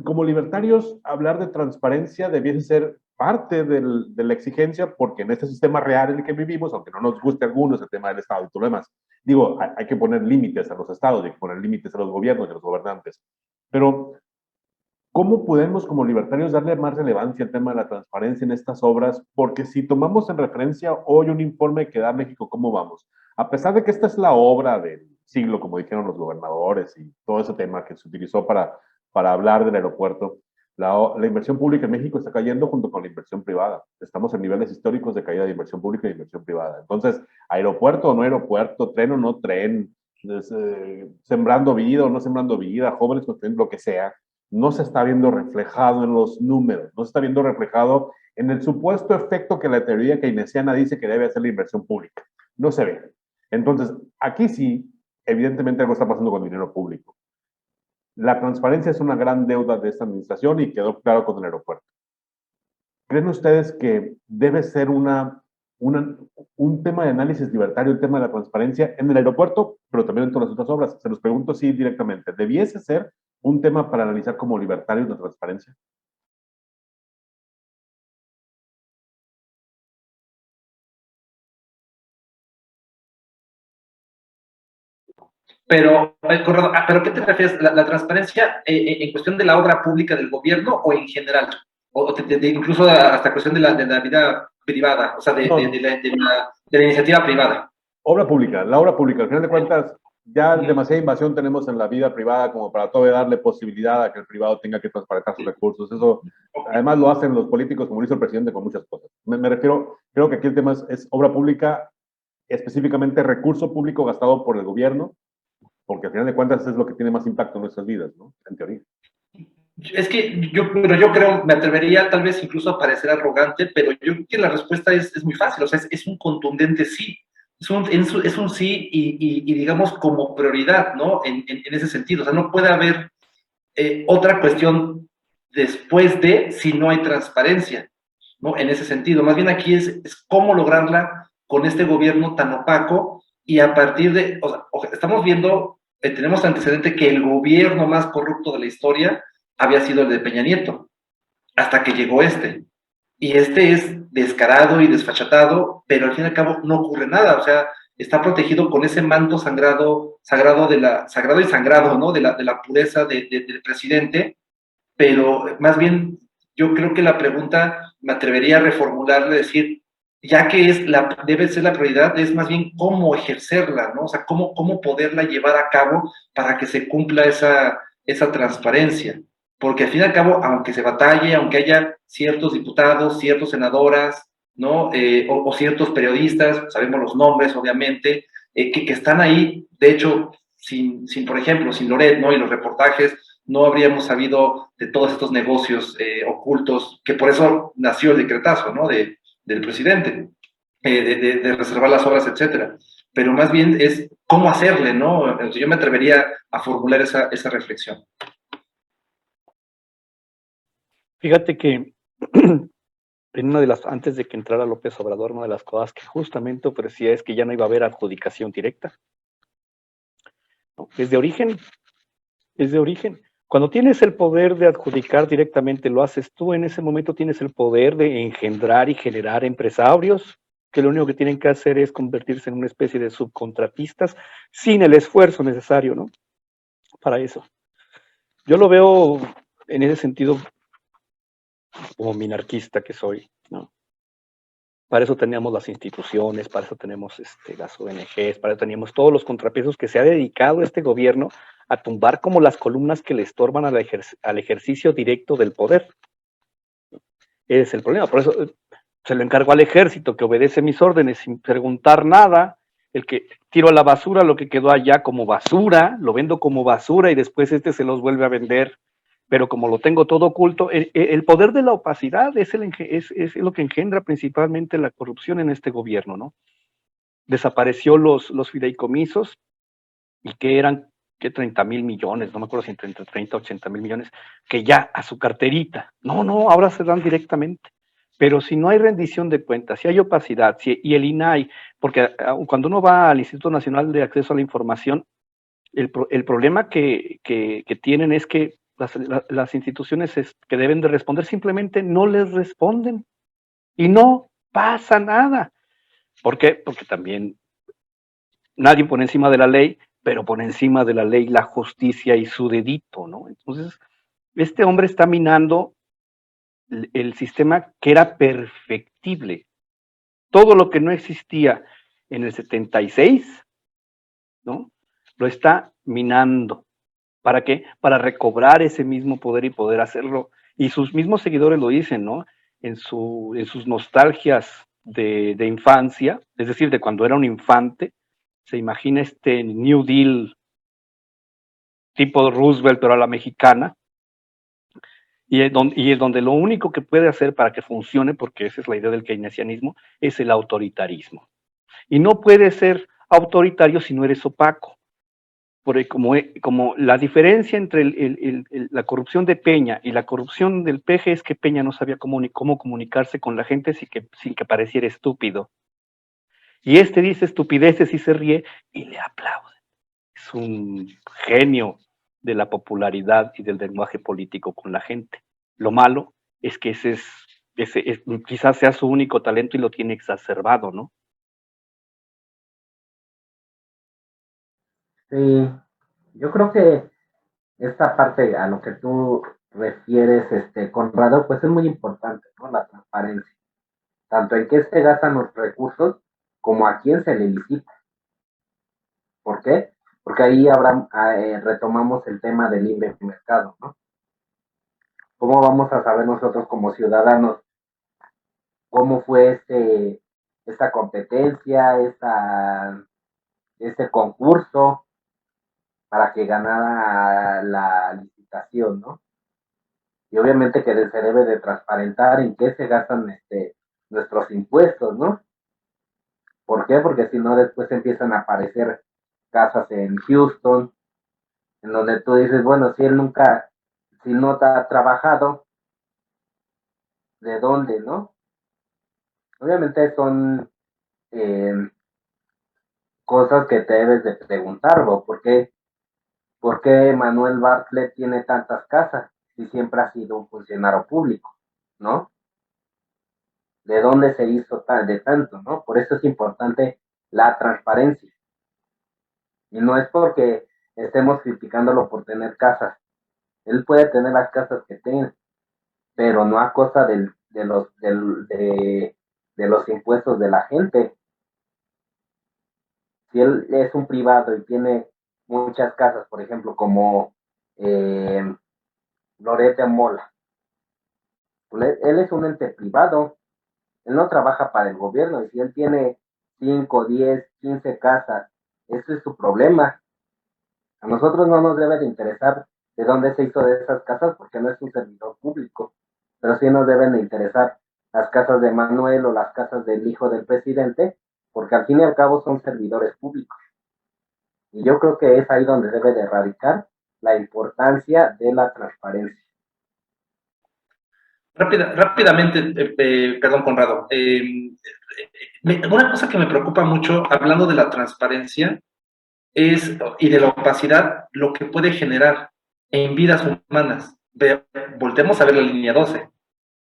Como libertarios, hablar de transparencia debiese ser parte de la exigencia, porque en este sistema real en el que vivimos, aunque no nos guste a algunos el tema del Estado y todo lo demás, digo, hay que poner límites a los estados, hay que poner límites a los gobiernos y a los gobernantes. Pero, ¿cómo podemos como libertarios darle más relevancia al tema de la transparencia en estas obras? Porque si tomamos en referencia hoy un informe que da México, ¿cómo vamos? A pesar de que esta es la obra del siglo, como dijeron los gobernadores y todo ese tema que se utilizó para hablar del aeropuerto, la inversión pública en México está cayendo junto con la inversión privada. Estamos en niveles históricos de caída de inversión pública y de inversión privada. Entonces, aeropuerto o no aeropuerto, tren o no tren, sembrando vida o no sembrando vida, jóvenes construyendo lo que sea, no se está viendo reflejado en los números, no se está viendo reflejado en el supuesto efecto que la teoría keynesiana dice que debe hacer la inversión pública. No se ve. Entonces, aquí sí, evidentemente algo está pasando con dinero público. La transparencia es una gran deuda de esta administración y quedó claro con el aeropuerto. ¿Creen ustedes que debe ser un tema de análisis libertario, el tema de la transparencia en el aeropuerto, pero también en todas las otras obras? Se los pregunto así directamente. ¿Debiese ser un tema para analizar como libertarios la transparencia? ¿Pero qué te refieres? ¿La transparencia en cuestión de la obra pública del gobierno o en general? Incluso hasta cuestión de la vida privada, o sea, de la iniciativa privada. Obra pública, la obra pública. Al final de cuentas, ya demasiada invasión tenemos en la vida privada como para todavía darle posibilidad a que el privado tenga que transparentar sus recursos. Eso, además, lo hacen los políticos, como lo hizo el presidente, con muchas cosas. Me refiero, creo que aquí el tema es obra pública, específicamente recurso público gastado por el gobierno, porque al final de cuentas es lo que tiene más impacto en nuestras vidas, ¿no? En teoría. Es que yo creo, me atrevería tal vez incluso a parecer arrogante, pero yo creo que la respuesta es muy fácil, o sea, es un contundente sí. Es un sí y digamos como prioridad, ¿no? En ese sentido, o sea, no puede haber otra cuestión después de si no hay transparencia, ¿no? En ese sentido, más bien aquí es cómo lograrla con este gobierno tan opaco y a partir de, o sea, estamos viendo, tenemos antecedente que el gobierno más corrupto de la historia había sido el de Peña Nieto, hasta que llegó este. Y este es descarado y desfachatado, pero al fin y al cabo no ocurre nada, o sea, está protegido con ese manto sagrado y sangrado, ¿no? De la pureza del presidente, pero más bien yo creo que la pregunta me atrevería a reformularle, decir, ya que debe ser la prioridad, es más bien cómo ejercerla, ¿no? O sea, cómo poderla llevar a cabo para que se cumpla esa transparencia. Porque al fin y al cabo, aunque se batalle, aunque haya ciertos diputados, ciertas senadoras, ¿no? O ciertos periodistas, sabemos los nombres, obviamente, que están ahí, de hecho, por ejemplo, sin Loret, ¿no? Y los reportajes, no habríamos sabido de todos estos negocios ocultos, que por eso nació el decretazo, ¿no? Del presidente, de reservar las obras, etcétera. Pero más bien es cómo hacerle, ¿no? Entonces yo me atrevería a formular esa reflexión. Fíjate que en antes de que entrara López Obrador, una de las cosas que justamente ofrecía es que ya no iba a haber adjudicación directa. ¿No? Es de origen. Cuando tienes el poder de adjudicar directamente, lo haces tú, en ese momento tienes el poder de engendrar y generar empresarios, que lo único que tienen que hacer es convertirse en una especie de subcontratistas sin el esfuerzo necesario, ¿no? Para eso. Yo lo veo en ese sentido como minarquista que soy, ¿no? Para eso teníamos las instituciones, para eso tenemos las ONGs, para eso teníamos todos los contrapesos que se ha dedicado este gobierno a tumbar como las columnas que le estorban al ejercicio directo del poder. Ese es el problema, por eso se lo encargó al ejército, que obedece mis órdenes sin preguntar nada, el que tiro a la basura lo que quedó allá como basura, lo vendo como basura y después se los vuelve a vender pero como lo tengo todo oculto, el poder de la opacidad es lo que engendra principalmente la corrupción en este gobierno, ¿no? Desapareció los fideicomisos, y que eran, que 30,000 millones, no me acuerdo si entre 30 y 80 mil millones, que ya a su carterita. No, ahora se dan directamente. Pero si no hay rendición de cuentas, si hay opacidad, y el INAI, porque cuando uno va al Instituto Nacional de Acceso a la Información, el problema que tienen es que las instituciones que deben de responder simplemente no les responden y no pasa nada. ¿Por qué? Porque también nadie pone encima de la ley, pero pone encima de la ley la justicia y su dedito, ¿no? Entonces, este hombre está minando el sistema que era perfectible. Todo lo que no existía en el 76, ¿no? Lo está minando. ¿Para qué? Para recobrar ese mismo poder y poder hacerlo. Y sus mismos seguidores lo dicen, ¿no? En sus nostalgias de infancia, es decir, de cuando era un infante, se imagina este New Deal tipo Roosevelt, pero a la mexicana, y es donde lo único que puede hacer para que funcione, porque esa es la idea del keynesianismo, es el autoritarismo. Y no puede ser autoritario si no eres opaco. Porque como la diferencia entre la corrupción de Peña y la corrupción del PG es que Peña no sabía cómo comunicarse con la gente sin que pareciera estúpido. Y este dice estupideces y se ríe y le aplauden. Es un genio de la popularidad y del lenguaje político con la gente. Lo malo es que ese quizás sea su único talento y lo tiene exacerbado, ¿no? Sí, yo creo que esta parte a lo que tú refieres, Conrado, pues es muy importante, ¿no? La transparencia, tanto en qué se gastan los recursos como a quién se le licita. ¿Por qué? Porque ahí retomamos el tema del libre mercado, ¿no? ¿Cómo vamos a saber nosotros como ciudadanos cómo fue esta competencia, este concurso para que ganara la licitación, ¿no? Y obviamente que se debe de transparentar en qué se gastan nuestros impuestos, ¿no? ¿Por qué? Porque si no después empiezan a aparecer casas en Houston, en donde tú dices, bueno, si no te ha trabajado, ¿de dónde, no? Obviamente son eh, cosas que te debes de preguntar, ¿no? ¿Por qué Manuel Bartlett tiene tantas casas si siempre ha sido un funcionario público, ¿no? ¿De dónde se hizo de tanto, no? Por eso es importante la transparencia. Y no es porque estemos criticándolo por tener casas. Él puede tener las casas que tenga, pero no a costa de los impuestos de la gente. Si él es un privado y tiene muchas casas, por ejemplo, como Loret de Mola, él es un ente privado, él no trabaja para el gobierno, y si él tiene 5, 10, 15 casas, ese es su problema. A nosotros no nos debe de interesar de dónde se hizo de esas casas porque no es un servidor público, pero sí nos deben de interesar las casas de Manuel o las casas del hijo del presidente, porque al fin y al cabo son servidores públicos. Y yo creo que es ahí donde debe de radicar la importancia de la transparencia. Rápidamente, perdón, Conrado. Una cosa que me preocupa mucho, hablando de la transparencia, y de la opacidad, lo que puede generar en vidas humanas. Voltemos a ver la línea 12. O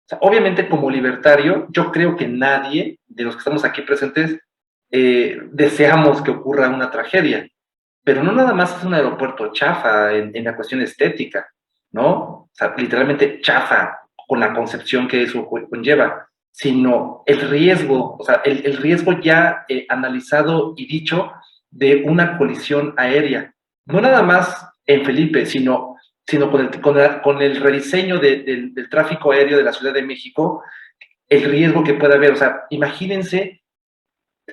sea, obviamente, como libertario, yo creo que nadie de los que estamos aquí presentes deseamos que ocurra una tragedia. Pero no nada más es un aeropuerto chafa en la cuestión estética, ¿no? O sea, literalmente chafa con la concepción que eso conlleva, sino el riesgo, o sea, el riesgo ya analizado y dicho de una colisión aérea. No nada más en Felipe, sino con el rediseño del tráfico aéreo de la Ciudad de México, el riesgo que puede haber. O sea, imagínense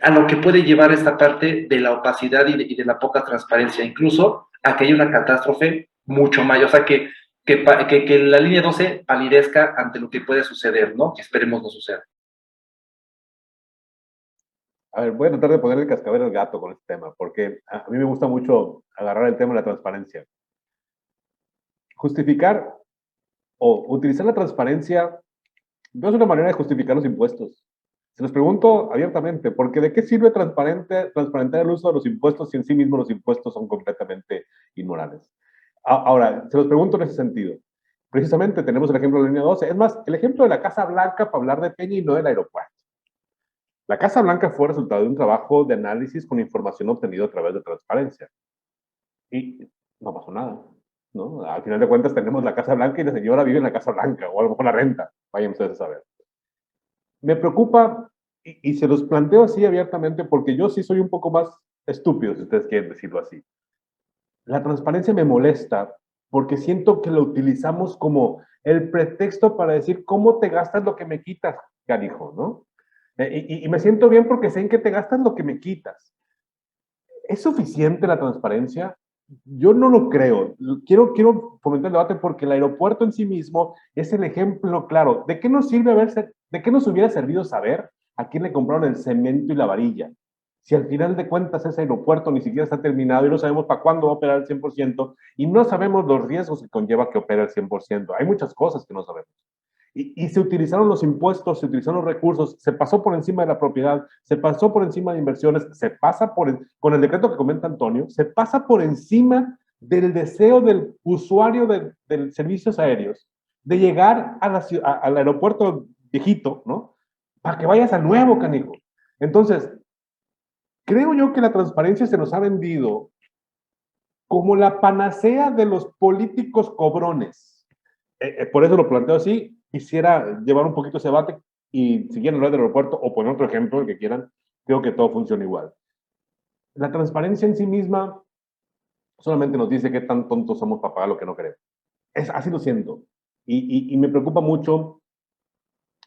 a lo que puede llevar esta parte de la opacidad y de la poca transparencia, incluso a que haya una catástrofe mucho mayor. O sea, que que la línea 12 palidezca ante lo que puede suceder, ¿no? Que esperemos no suceda. A ver, voy a tratar de poner el cascabel al gato con este tema, porque a mí me gusta mucho agarrar el tema de la transparencia. Justificar o utilizar la transparencia no es una manera de justificar los impuestos. Se los pregunto abiertamente, porque ¿de qué sirve transparentar el uso de los impuestos si en sí mismos los impuestos son completamente inmorales? Ahora, se los pregunto en ese sentido. Precisamente tenemos el ejemplo de la línea 12. Es más, el ejemplo de la Casa Blanca para hablar de Peña y no del aeropuerto. La Casa Blanca fue resultado de un trabajo de análisis con información obtenida a través de transparencia. Y no pasó nada, ¿no? Al final de cuentas tenemos la Casa Blanca y la señora vive en la Casa Blanca, o a lo mejor la renta, vayan ustedes a saber. Me preocupa, y se los planteo así abiertamente, porque yo sí soy un poco más estúpido, si ustedes quieren decirlo así. La transparencia me molesta porque siento que lo utilizamos como el pretexto para decir cómo te gastas lo que me quitas, carijo, ¿no? Y me siento bien porque sé en que te gastas lo que me quitas. ¿Es suficiente la transparencia? Yo no lo creo. Quiero fomentar el debate porque el aeropuerto en sí mismo es el ejemplo claro. ¿De qué nos hubiera servido saber a quién le compraron el cemento y la varilla? Si al final de cuentas ese aeropuerto ni siquiera está terminado y no sabemos para cuándo va a operar al 100% y no sabemos los riesgos que conlleva que opere al 100%. Hay muchas cosas que no sabemos. Y se utilizaron los impuestos, se utilizaron los recursos, se pasó por encima de la propiedad, se pasó por encima de inversiones, se pasa con el decreto que comenta Antonio, se pasa por encima del deseo del usuario de servicios aéreos de llegar al aeropuerto viejito, ¿no? Para que vayas al nuevo, canijo. Entonces, creo yo que la transparencia se nos ha vendido como la panacea de los políticos cobrones. Por eso lo planteo así. Quisiera llevar un poquito ese debate y si quieren hablar del aeropuerto o poner otro ejemplo, el que quieran, creo que todo funciona igual. La transparencia en sí misma solamente nos dice qué tan tontos somos para pagar lo que no queremos. Así lo siento. Y me preocupa mucho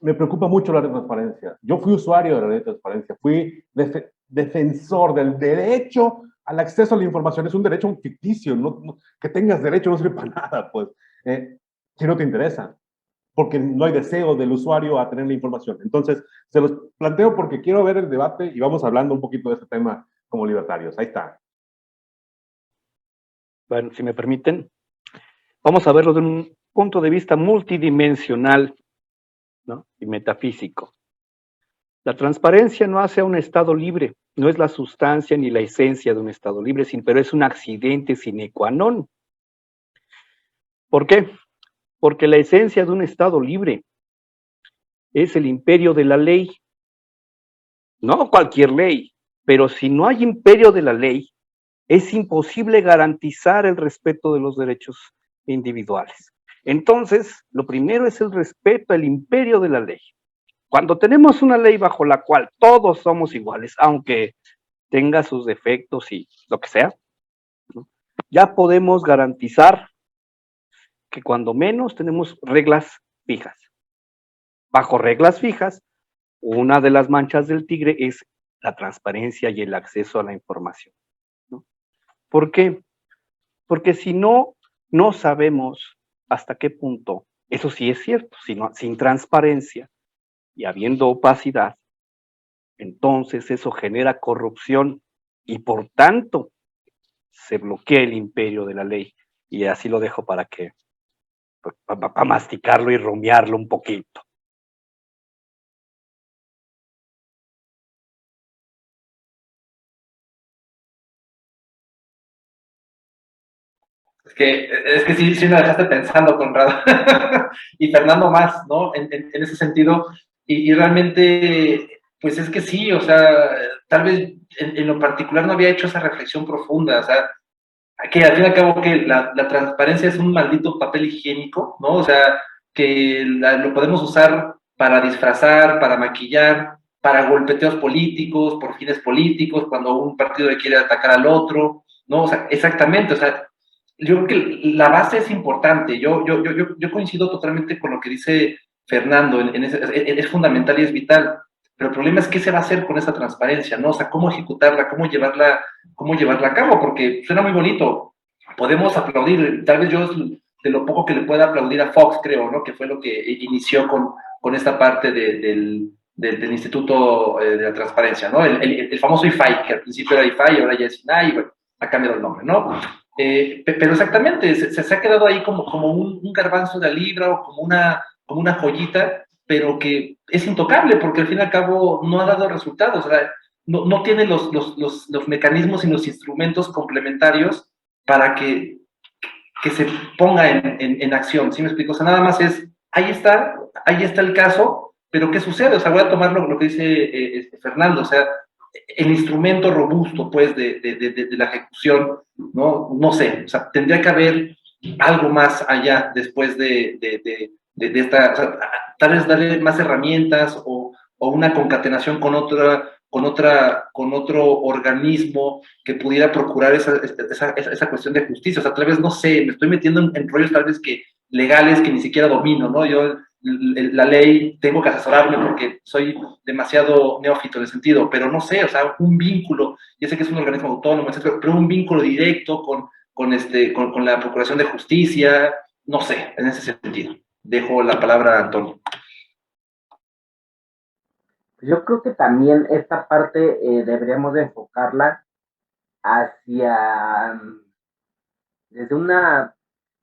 la ley de transparencia. Yo fui usuario de la ley de transparencia, fui defensor del derecho al acceso a la información. Es un derecho ficticio, que tengas derecho no sirve para nada, pues, si no te interesa, porque no hay deseo del usuario a tener la información. Entonces, se los planteo porque quiero ver el debate y vamos hablando un poquito de este tema como libertarios. Ahí está. Bueno, si me permiten, vamos a verlo de un punto de vista multidimensional, ¿no? Y metafísico. La transparencia no hace a un Estado libre, no es la sustancia ni la esencia de un Estado libre, pero es un accidente sine qua non. ¿Por qué? Porque la esencia de un Estado libre es el imperio de la ley. No cualquier ley, pero si no hay imperio de la ley, es imposible garantizar el respeto de los derechos individuales. Entonces, lo primero es el respeto al imperio de la ley. Cuando tenemos una ley bajo la cual todos somos iguales, aunque tenga sus defectos y lo que sea, ¿no? Ya podemos garantizar que cuando menos tenemos reglas fijas. Bajo reglas fijas, una de las manchas del tigre es la transparencia y el acceso a la información, ¿no? ¿Por qué? Porque si no sabemos hasta qué punto, eso sí es cierto, sin transparencia y habiendo opacidad, entonces eso genera corrupción y por tanto se bloquea el imperio de la ley. Y así lo dejo para masticarlo y rumiarlo un poquito. Es que sí me dejaste pensando, Conrado. Y Fernando más, ¿no? En ese sentido. Y realmente, pues es que sí, o sea, tal vez en lo particular no había hecho esa reflexión profunda, o sea, que al fin y al cabo que la transparencia es un maldito papel higiénico, ¿no? O sea, que lo podemos usar para disfrazar, para maquillar, para golpeteos políticos, por fines políticos, cuando un partido le quiere atacar al otro, ¿no? O sea, exactamente, o sea, yo creo que la base es importante. Yo coincido totalmente con lo que dice Fernando, es fundamental y es vital. Pero el problema es qué se va a hacer con esa transparencia, ¿no? O sea, cómo ejecutarla, cómo llevarla a cabo, porque suena muy bonito. Podemos aplaudir, tal vez yo de lo poco que le pueda aplaudir a Fox, creo, ¿no? Que fue lo que inició con esta parte del Instituto de la Transparencia, ¿no? El famoso IFAI, que al principio era IFAI y ahora ya es INAI, y bueno, ha cambiado el nombre, ¿no? Pero exactamente, se ha quedado ahí como un garbanzo de libra o como una joyita, pero que es intocable porque al fin y al cabo no ha dado resultados, o sea, no tiene los mecanismos y los instrumentos complementarios para que se ponga en acción, ¿sí me explico? O sea, nada más es, ahí está el caso, pero ¿qué sucede? O sea, voy a tomar lo que dice Fernando, o sea, el instrumento robusto, pues, de la ejecución, ¿no? No sé, o sea, tendría que haber algo más allá después de esta, o sea, tal vez darle más herramientas o una concatenación con otro organismo que pudiera procurar esa cuestión de justicia. O sea, tal vez, no sé, me estoy metiendo en rollos tal vez que legales que ni siquiera domino, ¿no? Yo la ley tengo que asesorarme porque soy demasiado neófito en el sentido, pero no sé, o sea, un vínculo, ya sé que es un organismo autónomo, etcétera, pero un vínculo directo con la Procuración de Justicia, no sé, en ese sentido. Dejo la palabra a Antonio. Yo creo que también esta parte deberíamos de enfocarla hacia, desde una,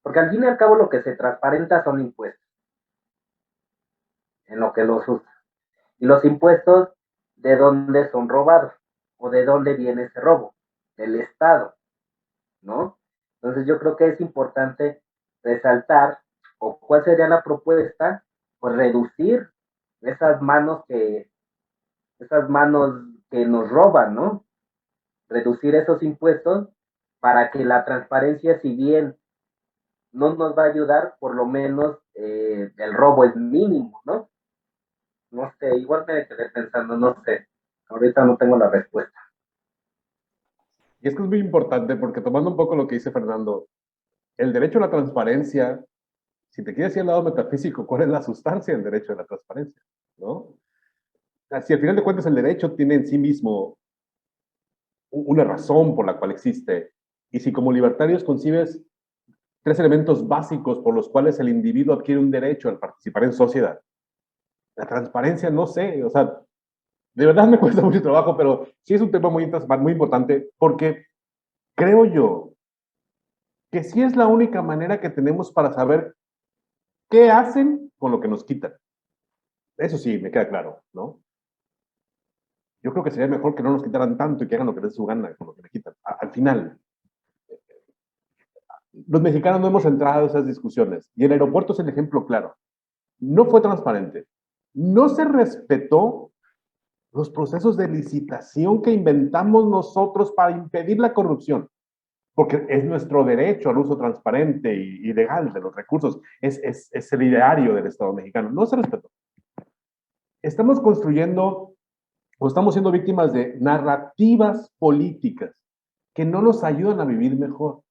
porque al fin y al cabo lo que se transparenta son impuestos, en lo que los usa. Y los impuestos, ¿de dónde son robados? ¿O de dónde viene ese robo? Del Estado, ¿no? Entonces yo creo que es importante resaltar, o cuál sería la propuesta, pues reducir esas manos que nos roban, ¿no? Reducir esos impuestos para que la transparencia, si bien no nos va a ayudar, por lo menos el robo es mínimo, ¿no? No sé, igual me quedé pensando, no sé, ahorita no tengo la respuesta. Y esto es muy importante porque tomando un poco lo que dice Fernando, el derecho a la transparencia, si te quieres ir al lado metafísico, ¿cuál es la sustancia del derecho a la transparencia? ¿No? Si al final de cuentas el derecho tiene en sí mismo una razón por la cual existe, y si como libertarios concibes tres elementos básicos por los cuales el individuo adquiere un derecho al participar en sociedad, la transparencia, no sé, o sea, de verdad me cuesta mucho trabajo, pero sí es un tema muy importante porque creo yo que sí es la única manera que tenemos para saber qué hacen con lo que nos quitan. Eso sí, me queda claro, ¿no? Yo creo que sería mejor que no nos quitaran tanto y que hagan lo que les dé su gana con lo que me quitan. Al final, los mexicanos no hemos entrado a esas discusiones y el aeropuerto es el ejemplo claro. No fue transparente. No se respetó los procesos de licitación que inventamos nosotros para impedir la corrupción, porque es nuestro derecho al uso transparente y legal de los recursos, es el ideario del Estado mexicano. No se respetó. Estamos construyendo o estamos siendo víctimas de narrativas políticas que no nos ayudan a vivir mejor.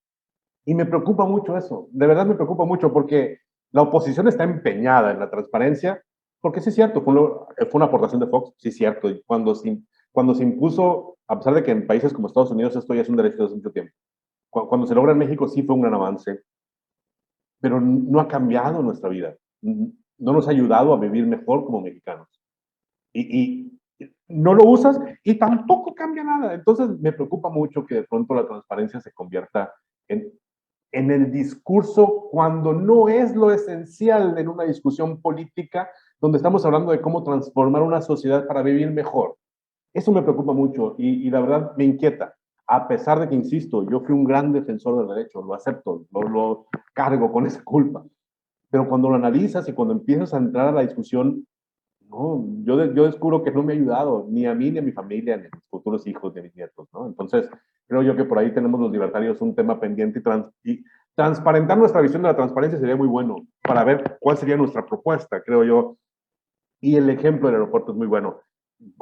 Y me preocupa mucho eso, de verdad me preocupa mucho porque la oposición está empeñada en la transparencia, porque sí es cierto, fue una aportación de Fox, sí es cierto, y cuando se impuso, a pesar de que en países como Estados Unidos esto ya es un derecho desde hace mucho tiempo, cuando se logra en México sí fue un gran avance, pero no ha cambiado nuestra vida, no nos ha ayudado a vivir mejor como mexicanos. Y no lo usas y tampoco cambia nada. Entonces me preocupa mucho que de pronto la transparencia se convierta en el discurso cuando no es lo esencial en una discusión política donde estamos hablando de cómo transformar una sociedad para vivir mejor. Eso me preocupa mucho y la verdad me inquieta. A pesar de que, insisto, yo fui un gran defensor del derecho, lo acepto, lo cargo con esa culpa. Pero cuando lo analizas y cuando empiezas a entrar a la discusión, no, yo descubro que no me ha ayudado ni a mí, ni a mi familia, ni a mis futuros hijos, ni a mis nietos, ¿no? Entonces, creo yo que por ahí tenemos los libertarios un tema pendiente y transparentar nuestra visión de la transparencia sería muy bueno para ver cuál sería nuestra propuesta, creo yo. Y el ejemplo del aeropuerto es muy bueno.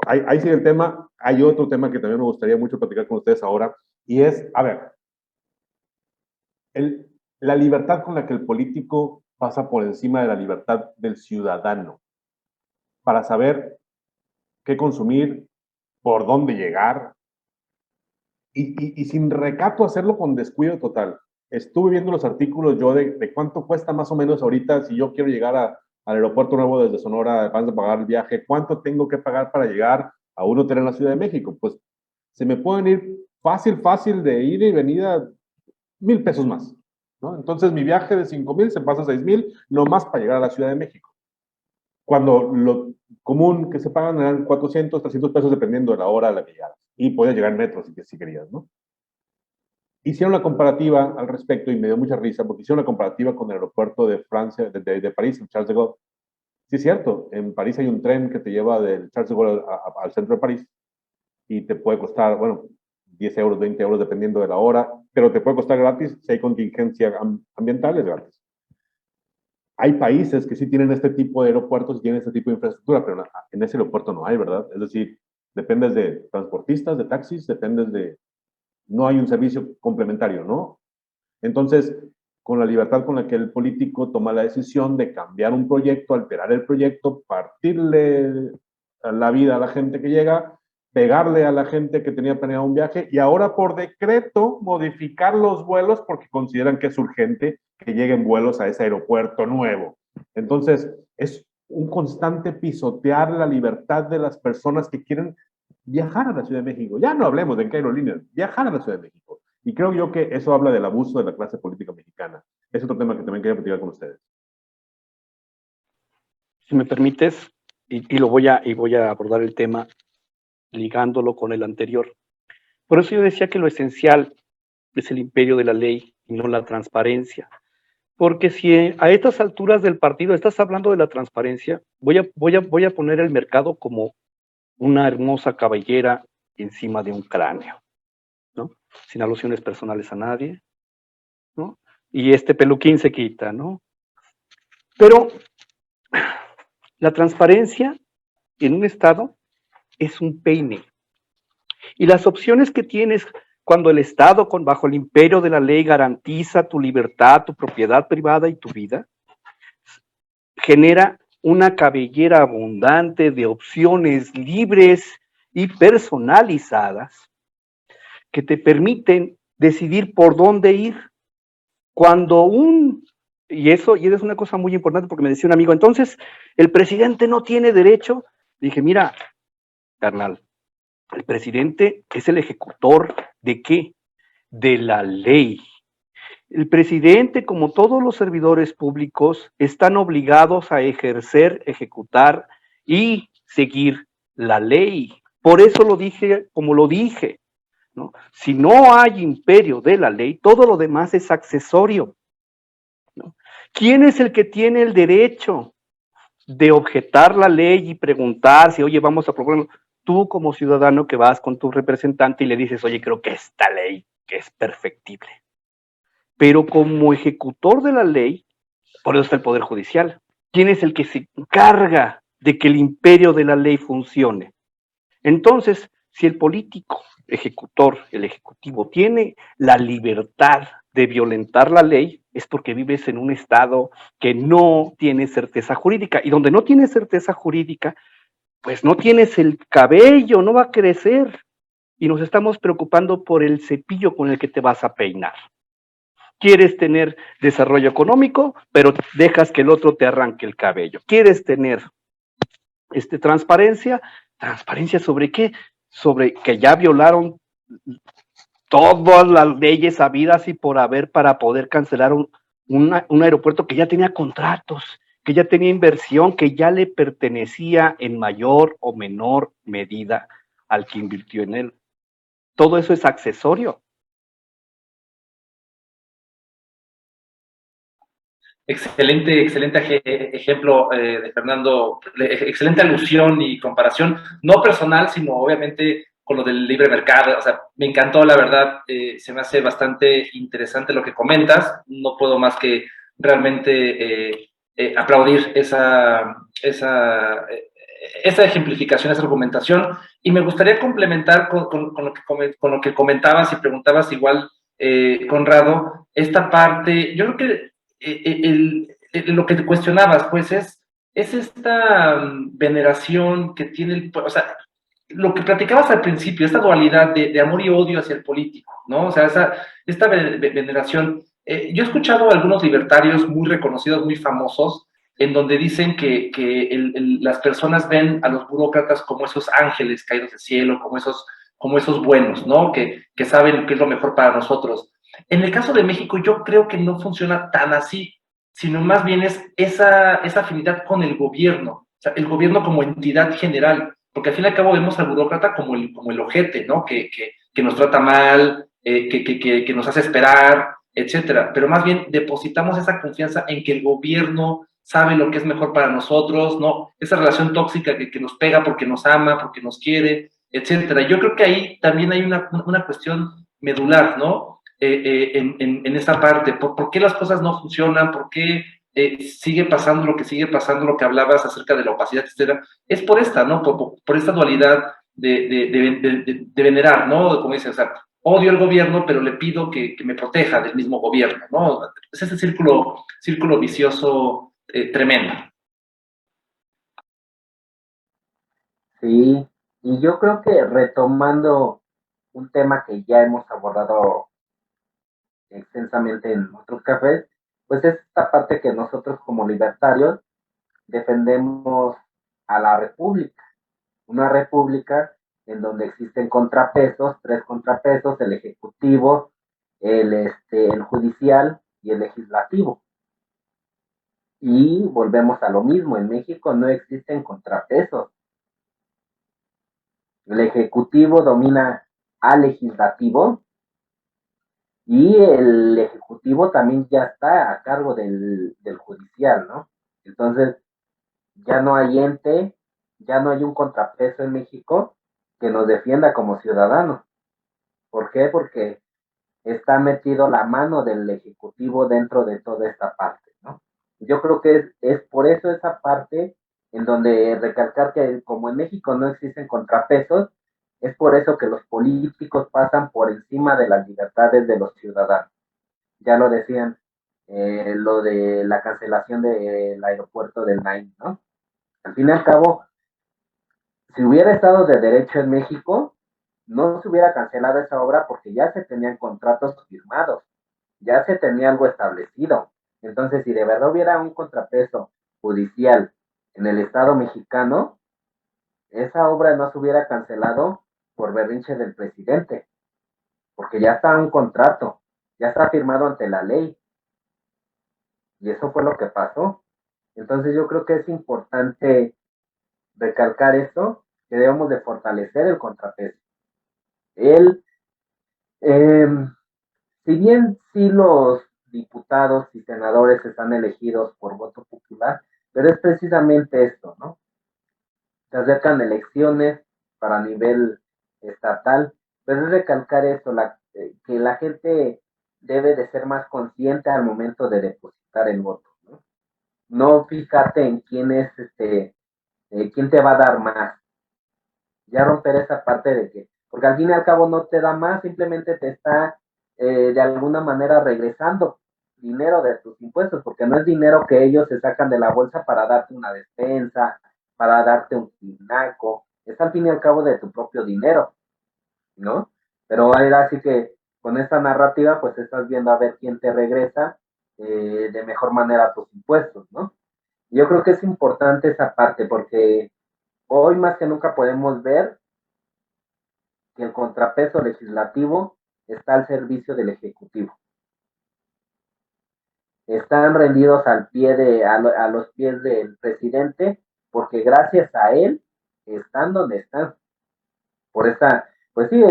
Ahí sigue el tema. Hay otro tema que también me gustaría mucho platicar con ustedes ahora, y es, a ver, la libertad con la que el político pasa por encima de la libertad del ciudadano para saber qué consumir, por dónde llegar, y sin recato hacerlo con descuido total. estuve viendo los artículos yo de cuánto cuesta más o menos ahorita si yo quiero llegar al aeropuerto nuevo desde Sonora, además de pagar el viaje, cuánto tengo que pagar para llegar a un hotel en la Ciudad de México. Pues se me pueden ir fácil de ida y venida 1,000 pesos más, ¿no? Entonces mi viaje de 5,000 se pasa a 6,000 nomás para llegar a la Ciudad de México. Cuando lo común que se pagan eran 400, 300 pesos dependiendo de la hora de la llegada. Y puedes llegar en metro si querías, ¿no? Hicieron la comparativa al respecto y me dio mucha risa porque hicieron la comparativa con el aeropuerto de Francia, de París, el Charles de Gaulle. Sí, es cierto, en París hay un tren que te lleva del Charles de Gaulle al centro de París y te puede costar, bueno, 10 euros, 20 euros dependiendo de la hora, pero te puede costar gratis si hay contingencia ambiental, es gratis. Hay países que sí tienen este tipo de aeropuertos y tienen este tipo de infraestructura, pero en ese aeropuerto no hay, ¿verdad? Es decir, dependes de transportistas, de taxis, dependes de... No hay un servicio complementario, ¿no? Entonces, con la libertad con la que el político toma la decisión de cambiar un proyecto, alterar el proyecto, partirle la vida a la gente que llega, pegarle a la gente que tenía planeado un viaje y ahora por decreto modificar los vuelos porque consideran que es urgente que lleguen vuelos a ese aeropuerto nuevo. Entonces, es un constante pisotear la libertad de las personas que quieren viajar a la Ciudad de México. Ya no hablemos de en qué aerolíneas, viajar a la Ciudad de México. Y creo yo que eso habla del abuso de la clase política mexicana. Es otro tema que también quería platicar con ustedes. Si me permites, y voy a abordar el tema ligándolo con el anterior. Por eso yo decía que lo esencial es el imperio de la ley y no la transparencia. Porque si a estas alturas del partido estás hablando de la transparencia, voy a poner el mercado como una hermosa cabellera encima de un cráneo, ¿no? Sin alusiones personales a nadie, ¿no? Y este peluquín se quita, ¿no? Pero la transparencia en un estado es un peine. Y las opciones que tienes cuando el Estado, bajo el imperio de la ley, garantiza tu libertad, tu propiedad privada y tu vida, genera una cabellera abundante de opciones libres y personalizadas que te permiten decidir por dónde ir. Y eso es una cosa muy importante porque me decía un amigo, entonces, ¿el presidente no tiene derecho? Dije, mira, carnal, el presidente es el ejecutor ¿de qué? De la ley. El presidente, como todos los servidores públicos, están obligados a ejercer, ejecutar y seguir la ley. Por eso lo dije como lo dije, ¿no? Si no hay imperio de la ley, todo lo demás es accesorio, ¿no? ¿Quién es el que tiene el derecho de objetar la ley y preguntar si, oye, vamos a proponer? Tú como ciudadano que vas con tu representante y le dices, oye, creo que esta ley que es perfectible. Pero como ejecutor de la ley, por eso está el Poder Judicial. ¿Quién es el que se encarga de que el imperio de la ley funcione? Entonces, si el político ejecutor, el ejecutivo, tiene la libertad de violentar la ley, es porque vives en un estado que no tiene certeza jurídica. Y donde no tiene certeza jurídica, pues no tienes el cabello, no va a crecer. Y nos estamos preocupando por el cepillo con el que te vas a peinar. Quieres tener desarrollo económico, pero dejas que el otro te arranque el cabello. Quieres tener transparencia. ¿Transparencia sobre qué? Sobre que ya violaron todas las leyes habidas y por haber para poder cancelar un aeropuerto que ya tenía contratos, que ya tenía inversión, que ya le pertenecía en mayor o menor medida al que invirtió en él. Todo eso es accesorio. Excelente ejemplo de Fernando, excelente alusión y comparación, no personal, sino obviamente con lo del libre mercado. O sea, me encantó, la verdad, se me hace bastante interesante lo que comentas. No puedo más que realmente aplaudir esa ejemplificación, esa argumentación. Y me gustaría complementar con lo que comentabas y preguntabas igual, Conrado, esta parte. Yo creo que lo que te cuestionabas, pues es esta veneración que tiene o sea, lo que platicabas al principio, esta dualidad de amor y odio hacia el político, ¿no? O sea, esta veneración Yo he escuchado a algunos libertarios muy reconocidos, muy famosos, en donde dicen que las personas ven a los burócratas como esos ángeles caídos del cielo, como esos buenos, ¿no? Que saben qué es lo mejor para nosotros. En el caso de México, yo creo que no funciona tan así, sino más bien es esa afinidad con el gobierno, o sea, el gobierno como entidad general, porque al fin y al cabo vemos al burócrata como el ojete, ¿no? Que nos trata mal, que nos hace esperar, etcétera. Pero más bien depositamos esa confianza en que el gobierno sabe lo que es mejor para nosotros, ¿no? Esa relación tóxica que nos pega porque nos ama, porque nos quiere, etcétera. Yo creo que ahí también hay una cuestión medular, ¿no? En esa parte. ¿Por qué las cosas no funcionan? ¿Por qué sigue pasando lo que sigue pasando, lo que hablabas acerca de la opacidad, etcétera? Es por esta, ¿no? Por esta dualidad de venerar, ¿no? Como dices, o sea, odio al gobierno, pero le pido que me proteja del mismo gobierno, ¿no? Es ese círculo vicioso tremendo. Sí, y yo creo que retomando un tema que ya hemos abordado extensamente en otros cafés, pues es esta parte que nosotros como libertarios defendemos a la república, una república en donde existen contrapesos, tres contrapesos, el ejecutivo, el judicial y el legislativo. Y volvemos a lo mismo, en México no existen contrapesos. El ejecutivo domina al legislativo y el ejecutivo también ya está a cargo del judicial, ¿no? Entonces, ya no hay ente, ya no hay un contrapeso en México que nos defienda como ciudadanos. ¿Por qué? Porque está metido la mano del ejecutivo dentro de toda esta parte, ¿no? Yo creo que es por eso esa parte en donde recalcar que como en México no existen contrapesos, es por eso que los políticos pasan por encima de las libertades de los ciudadanos. Ya lo decían, lo de la cancelación del aeropuerto del Naim, ¿no? Al fin y al cabo, si hubiera estado de derecho en México, no se hubiera cancelado esa obra porque ya se tenían contratos firmados, ya se tenía algo establecido. Entonces, si de verdad hubiera un contrapeso judicial en el Estado mexicano, esa obra no se hubiera cancelado por berrinche del presidente, porque ya está un contrato, ya está firmado ante la ley, y eso fue lo que pasó. Entonces, yo creo que es importante recalcar esto, que debemos de fortalecer el contrapeso. Él, eh, si bien sí los diputados y senadores están elegidos por voto popular, pero es precisamente esto, ¿no? Se acercan elecciones para nivel estatal, pero es recalcar esto, que la gente debe de ser más consciente al momento de depositar el voto, ¿no? No fíjate en quién es quién te va a dar más. Ya romper esa parte de que, porque al fin y al cabo no te da más, simplemente te está de alguna manera regresando dinero de tus impuestos, porque no es dinero que ellos se sacan de la bolsa para darte una despensa, para darte un quinaco, es al fin y al cabo de tu propio dinero, ¿no? Pero era así que con esta narrativa pues estás viendo a ver quién te regresa de mejor manera tus impuestos, ¿no? Yo creo que es importante esa parte porque hoy más que nunca podemos ver que el contrapeso legislativo está al servicio del ejecutivo. Están rendidos a los pies del presidente porque gracias a él están donde están. Por esta, pues sí,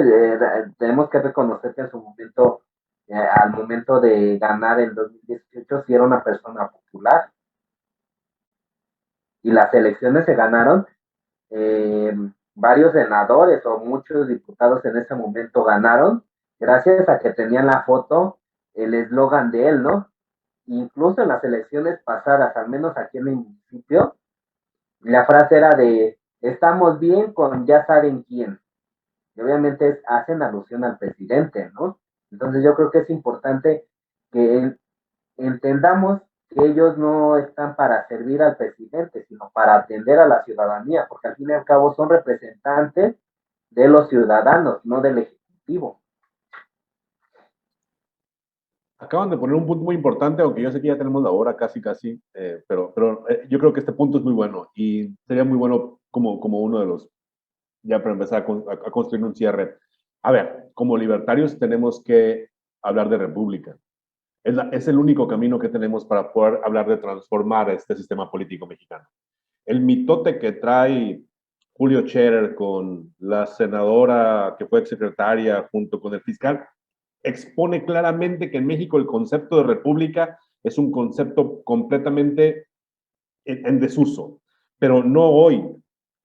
tenemos que reconocer que en su momento, al momento de ganar en 2018, sí era una persona popular y las elecciones se ganaron. eh, Varios senadores o muchos diputados en ese momento ganaron gracias a que tenían la foto, el eslogan de él, ¿no? Incluso en las elecciones pasadas, al menos aquí en el municipio, la frase era de estamos bien con ya saben quién. Y obviamente hacen alusión al presidente, ¿no? Entonces yo creo que es importante que entendamos que ellos no están para servir al presidente, sino para atender a la ciudadanía, porque al fin y al cabo son representantes de los ciudadanos, no del ejecutivo. acaban de poner un punto muy importante, aunque yo sé que ya tenemos la hora casi, pero yo creo que este punto es muy bueno y sería muy bueno como uno de los, ya para empezar a construir un cierre. A ver, como libertarios tenemos que hablar de república. Es el único camino que tenemos para poder hablar de transformar este sistema político mexicano. El mitote que trae Julio Scherer con la senadora que fue exsecretaria junto con el fiscal expone claramente que en México el concepto de república es un concepto completamente en desuso, pero no hoy.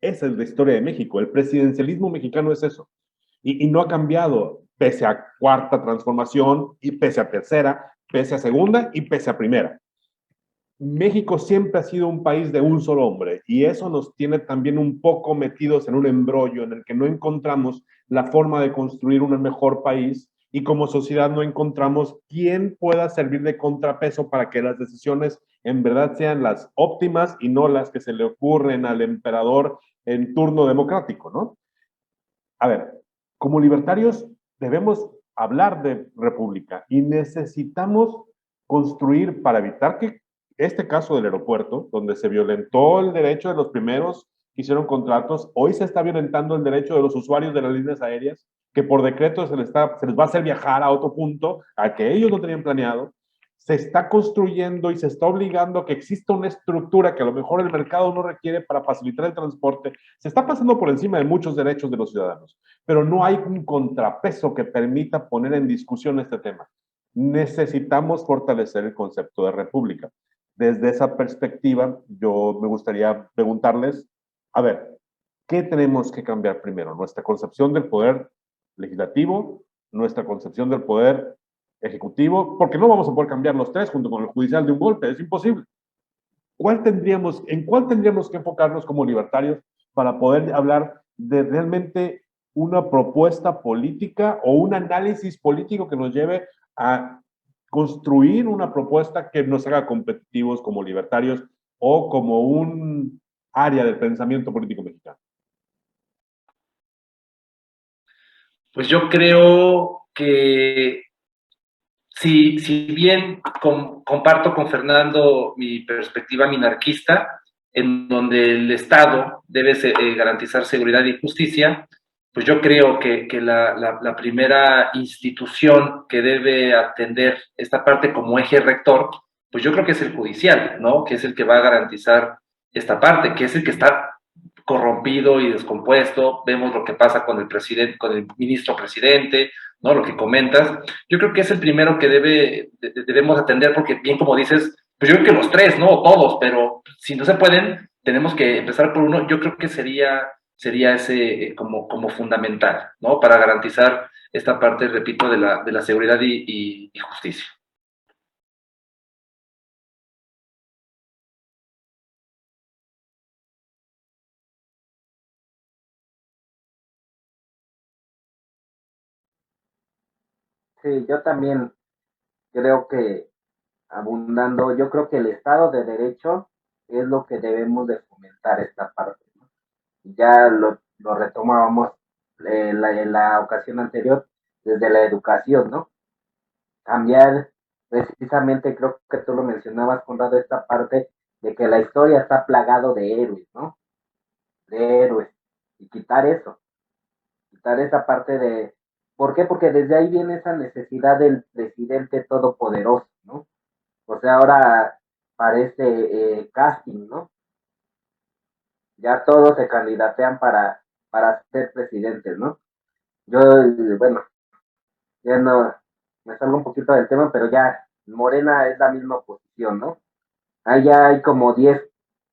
Esa es la historia de México. El presidencialismo mexicano es eso. Y no ha cambiado, pese a cuarta transformación y pese a tercera, pese a segunda y pese a primera. México siempre ha sido un país de un solo hombre y eso nos tiene también un poco metidos en un embrollo en el que no encontramos la forma de construir un mejor país y como sociedad no encontramos quién pueda servir de contrapeso para que las decisiones en verdad sean las óptimas y no las que se le ocurren al emperador en turno democrático, ¿no? A ver, como libertarios debemos hablar de república y necesitamos construir para evitar que este caso del aeropuerto, donde se violentó el derecho de los primeros que hicieron contratos, hoy se está violentando el derecho de los usuarios de las líneas aéreas, que por decreto se les va a hacer viajar a otro punto, al que ellos no tenían planeado. Se está construyendo y se está obligando a que exista una estructura que a lo mejor el mercado no requiere para facilitar el transporte. Se está pasando por encima de muchos derechos de los ciudadanos, pero no hay un contrapeso que permita poner en discusión este tema. Necesitamos fortalecer el concepto de república. Desde esa perspectiva, yo me gustaría preguntarles, a ver, ¿qué tenemos que cambiar primero? ¿Nuestra concepción del poder legislativo? ¿Nuestra concepción del poder ejecutivo? Porque no vamos a poder cambiar los tres junto con el judicial de un golpe, es imposible. ¿En cuál tendríamos que enfocarnos como libertarios para poder hablar de realmente una propuesta política o un análisis político que nos lleve a construir una propuesta que nos haga competitivos como libertarios o como un área del pensamiento político mexicano? Pues yo creo que si bien comparto con Fernando mi perspectiva minarquista, en donde el Estado debe garantizar seguridad y justicia, pues yo creo que la primera institución que debe atender esta parte como eje rector, pues yo creo que es el judicial, ¿no? Que es el que va a garantizar esta parte, que es el que está corrompido y descompuesto. Vemos lo que pasa con el presidente, con el ministro presidente, ¿no? Lo que comentas. Yo creo que es el primero que debemos atender, porque bien como dices, pues yo creo que los tres, ¿no? Todos, pero si no se pueden, tenemos que empezar por uno. Yo creo que sería ese como fundamental, ¿no? Para garantizar esta parte, repito, de la seguridad y justicia. Sí, yo también creo que abundando, yo creo que el Estado de Derecho es lo que debemos de fomentar esta parte, ¿no? Ya lo retomábamos en la ocasión anterior desde la educación, ¿no? Cambiar precisamente, creo que tú lo mencionabas, Conrado, esta parte de que la historia está plagado de héroes, ¿no? De héroes. Y quitar esa parte de... ¿Por qué? Porque desde ahí viene esa necesidad del presidente todopoderoso, ¿no? O sea, ahora parece casting, ¿no? Ya todos se candidatean para ser presidentes, ¿no? Yo, bueno, ya no, me salgo un poquito del tema, pero ya Morena es la misma oposición, ¿no? Ahí ya hay como 10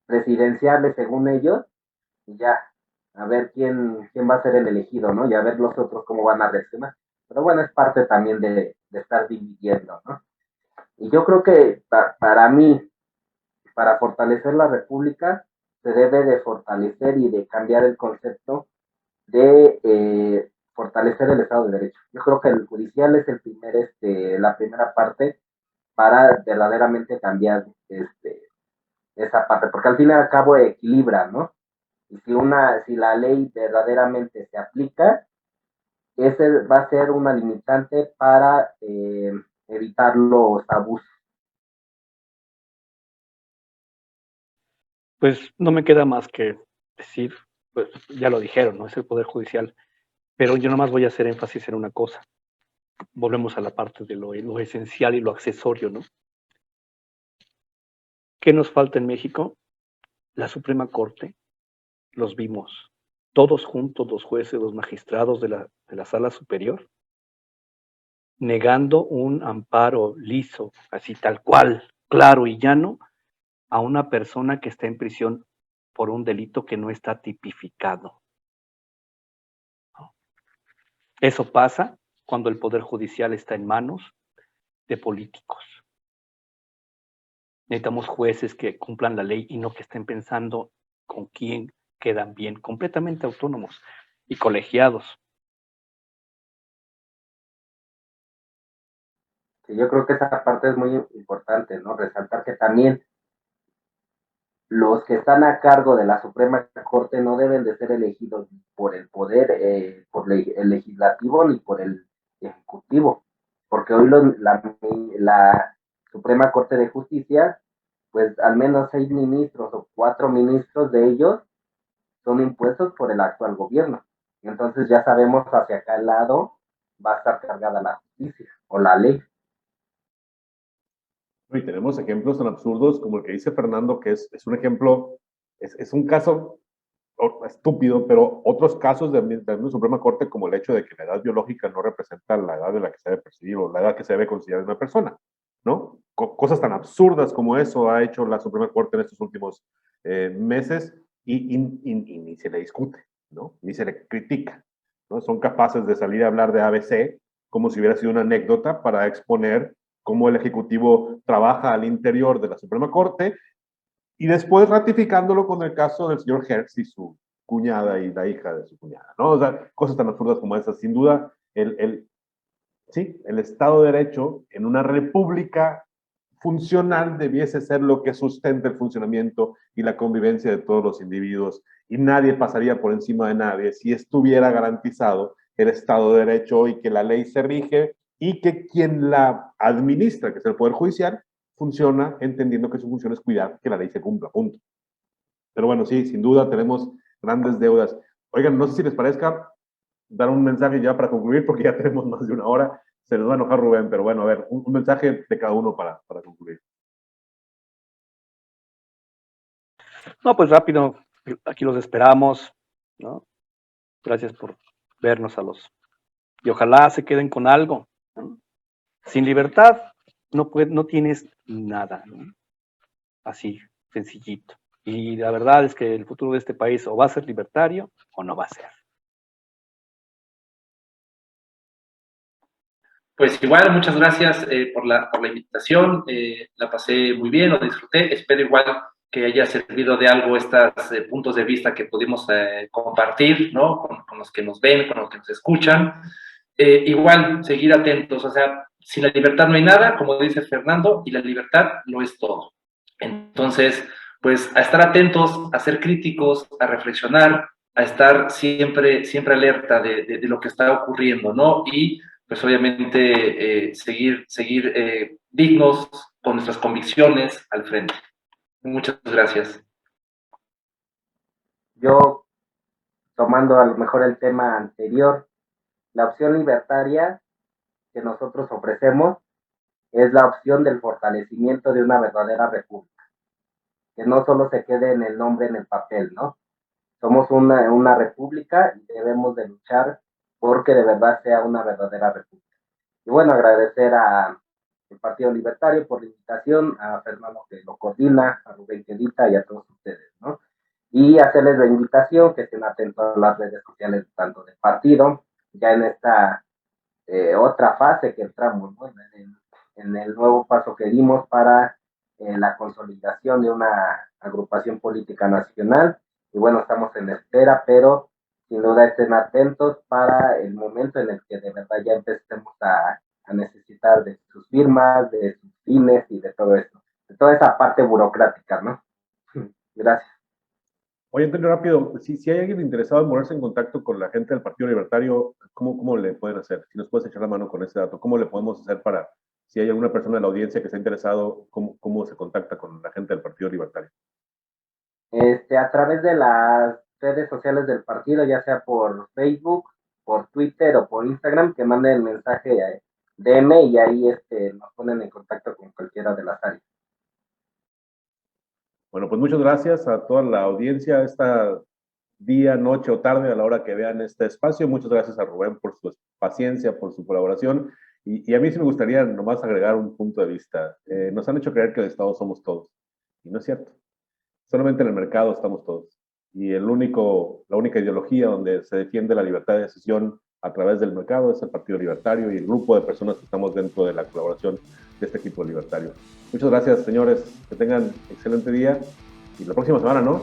presidenciales según ellos, y ya, a ver quién va a ser el elegido, ¿no? Y a ver los otros cómo van a reaccionar. Pero bueno, es parte también de estar dividiendo, ¿no? Y yo creo que para mí, para fortalecer la república, se debe de fortalecer y de cambiar el concepto de fortalecer el Estado de Derecho. Yo creo que el judicial es la primera parte para verdaderamente cambiar esa parte, porque al fin y al cabo equilibra, ¿no? Y si la ley verdaderamente se aplica, ese va a ser una limitante para evitar los abusos. Pues no me queda más que decir, pues ya lo dijeron, ¿no? Es el Poder Judicial, pero yo nomás voy a hacer énfasis en una cosa. Volvemos a la parte de lo esencial y lo accesorio, ¿no? ¿Qué nos falta en México? La Suprema Corte, los vimos, todos juntos, los jueces, los magistrados de la Sala Superior, negando un amparo liso, así tal cual, claro y llano, a una persona que está en prisión por un delito que no está tipificado. Eso pasa cuando el Poder Judicial está en manos de políticos. Necesitamos jueces que cumplan la ley y no que estén pensando con quién quedan bien, completamente autónomos y colegiados. Sí, yo creo que esa parte es muy importante, ¿no? Resaltar que también los que están a cargo de la Suprema Corte no deben de ser elegidos por el poder, el legislativo ni por el ejecutivo, porque hoy la Suprema Corte de Justicia, pues al menos 6 ministros o 4 ministros de ellos son impuestos por el actual gobierno. Entonces ya sabemos hacia qué lado va a estar cargada la justicia o la ley. Y tenemos ejemplos tan absurdos como el que dice Fernando, que es un ejemplo, es un caso estúpido, pero otros casos de la Suprema Corte, como el hecho de que la edad biológica no representa la edad de la que se debe percibir o la edad que se debe considerar de una persona, ¿no? Cosas tan absurdas como eso ha hecho la Suprema Corte en estos últimos meses y ni se le discute, ¿no? Ni se le critica, ¿no? Son capaces de salir a hablar de ABC como si hubiera sido una anécdota para exponer cómo el Ejecutivo trabaja al interior de la Suprema Corte y después ratificándolo con el caso del señor Hertz y su cuñada y la hija de su cuñada, ¿no? O sea, cosas tan absurdas como esas. Sin duda, sí, el Estado de Derecho en una república funcional debiese ser lo que sustente el funcionamiento y la convivencia de todos los individuos y nadie pasaría por encima de nadie si estuviera garantizado el Estado de Derecho y que la ley se rige y que quien la administra, que es el Poder Judicial, funciona entendiendo que su función es cuidar que la ley se cumpla, punto. Pero bueno, sí, sin duda tenemos grandes deudas. Oigan, no sé si les parezca dar un mensaje ya para concluir, porque ya tenemos más de una hora. Se nos va a enojar Rubén, pero bueno, a ver, un mensaje de cada uno para concluir. No, pues rápido, aquí los esperamos, ¿no? Gracias por vernos a los... Y ojalá se queden con algo, ¿no? Sin libertad no tienes nada, ¿no? Así, sencillito. Y la verdad es que el futuro de este país o va a ser libertario o no va a ser. Pues igual, muchas gracias por la invitación, la pasé muy bien, lo disfruté, espero igual que haya servido de algo estos puntos de vista que pudimos compartir, ¿no? Con los que nos ven, con los que nos escuchan. Igual, seguir atentos, o sea, sin la libertad no hay nada, como dice Fernando, y la libertad lo es todo. Entonces, pues a estar atentos, a ser críticos, a reflexionar, a estar siempre alerta de lo que está ocurriendo, ¿no? Y pues obviamente seguir dignos con nuestras convicciones al frente. Muchas gracias. Yo, tomando a lo mejor el tema anterior, la opción libertaria que nosotros ofrecemos es la opción del fortalecimiento de una verdadera república, que no solo se quede en el nombre en el papel, ¿no? Somos una república y debemos de luchar porque de verdad sea una verdadera república. Y bueno, agradecer a el Partido Libertario por la invitación, a Fernando que lo coordina, a Rubén que edita y a todos ustedes, ¿no? Y hacerles la invitación que estén atentos a las redes sociales tanto del partido, ya en esta otra fase que entramos, ¿no? En el nuevo paso que dimos para la consolidación de una agrupación política nacional. Y bueno, estamos en espera, pero sin duda estén atentos para el momento en el que de verdad ya empecemos a necesitar de sus firmas, de sus fines y de todo esto, de toda esa parte burocrática, ¿no? Gracias. Oye, Antonio, rápido, si hay alguien interesado en ponerse en contacto con la gente del Partido Libertario, ¿cómo le pueden hacer? Si nos puedes echar la mano con ese dato, ¿cómo le podemos hacer para si hay alguna persona de la audiencia que esté interesado, cómo se contacta con la gente del Partido Libertario. A través de las redes sociales del partido, ya sea por Facebook, por Twitter o por Instagram, que manden el mensaje a DM y ahí nos ponen en contacto con cualquiera de las áreas. Bueno, pues muchas gracias a toda la audiencia esta día, noche o tarde a la hora que vean este espacio. Muchas gracias a Rubén por su paciencia, por su colaboración. Y a mí sí me gustaría nomás agregar un punto de vista. Nos han hecho creer que el Estado somos todos. Y no es cierto. Solamente en el mercado estamos todos. Y la única ideología donde se defiende la libertad de decisión a través del mercado es el Partido Libertario y el grupo de personas que estamos dentro de la colaboración de este equipo libertario. Muchas gracias, señores. Que tengan excelente día. Y la próxima semana, ¿no?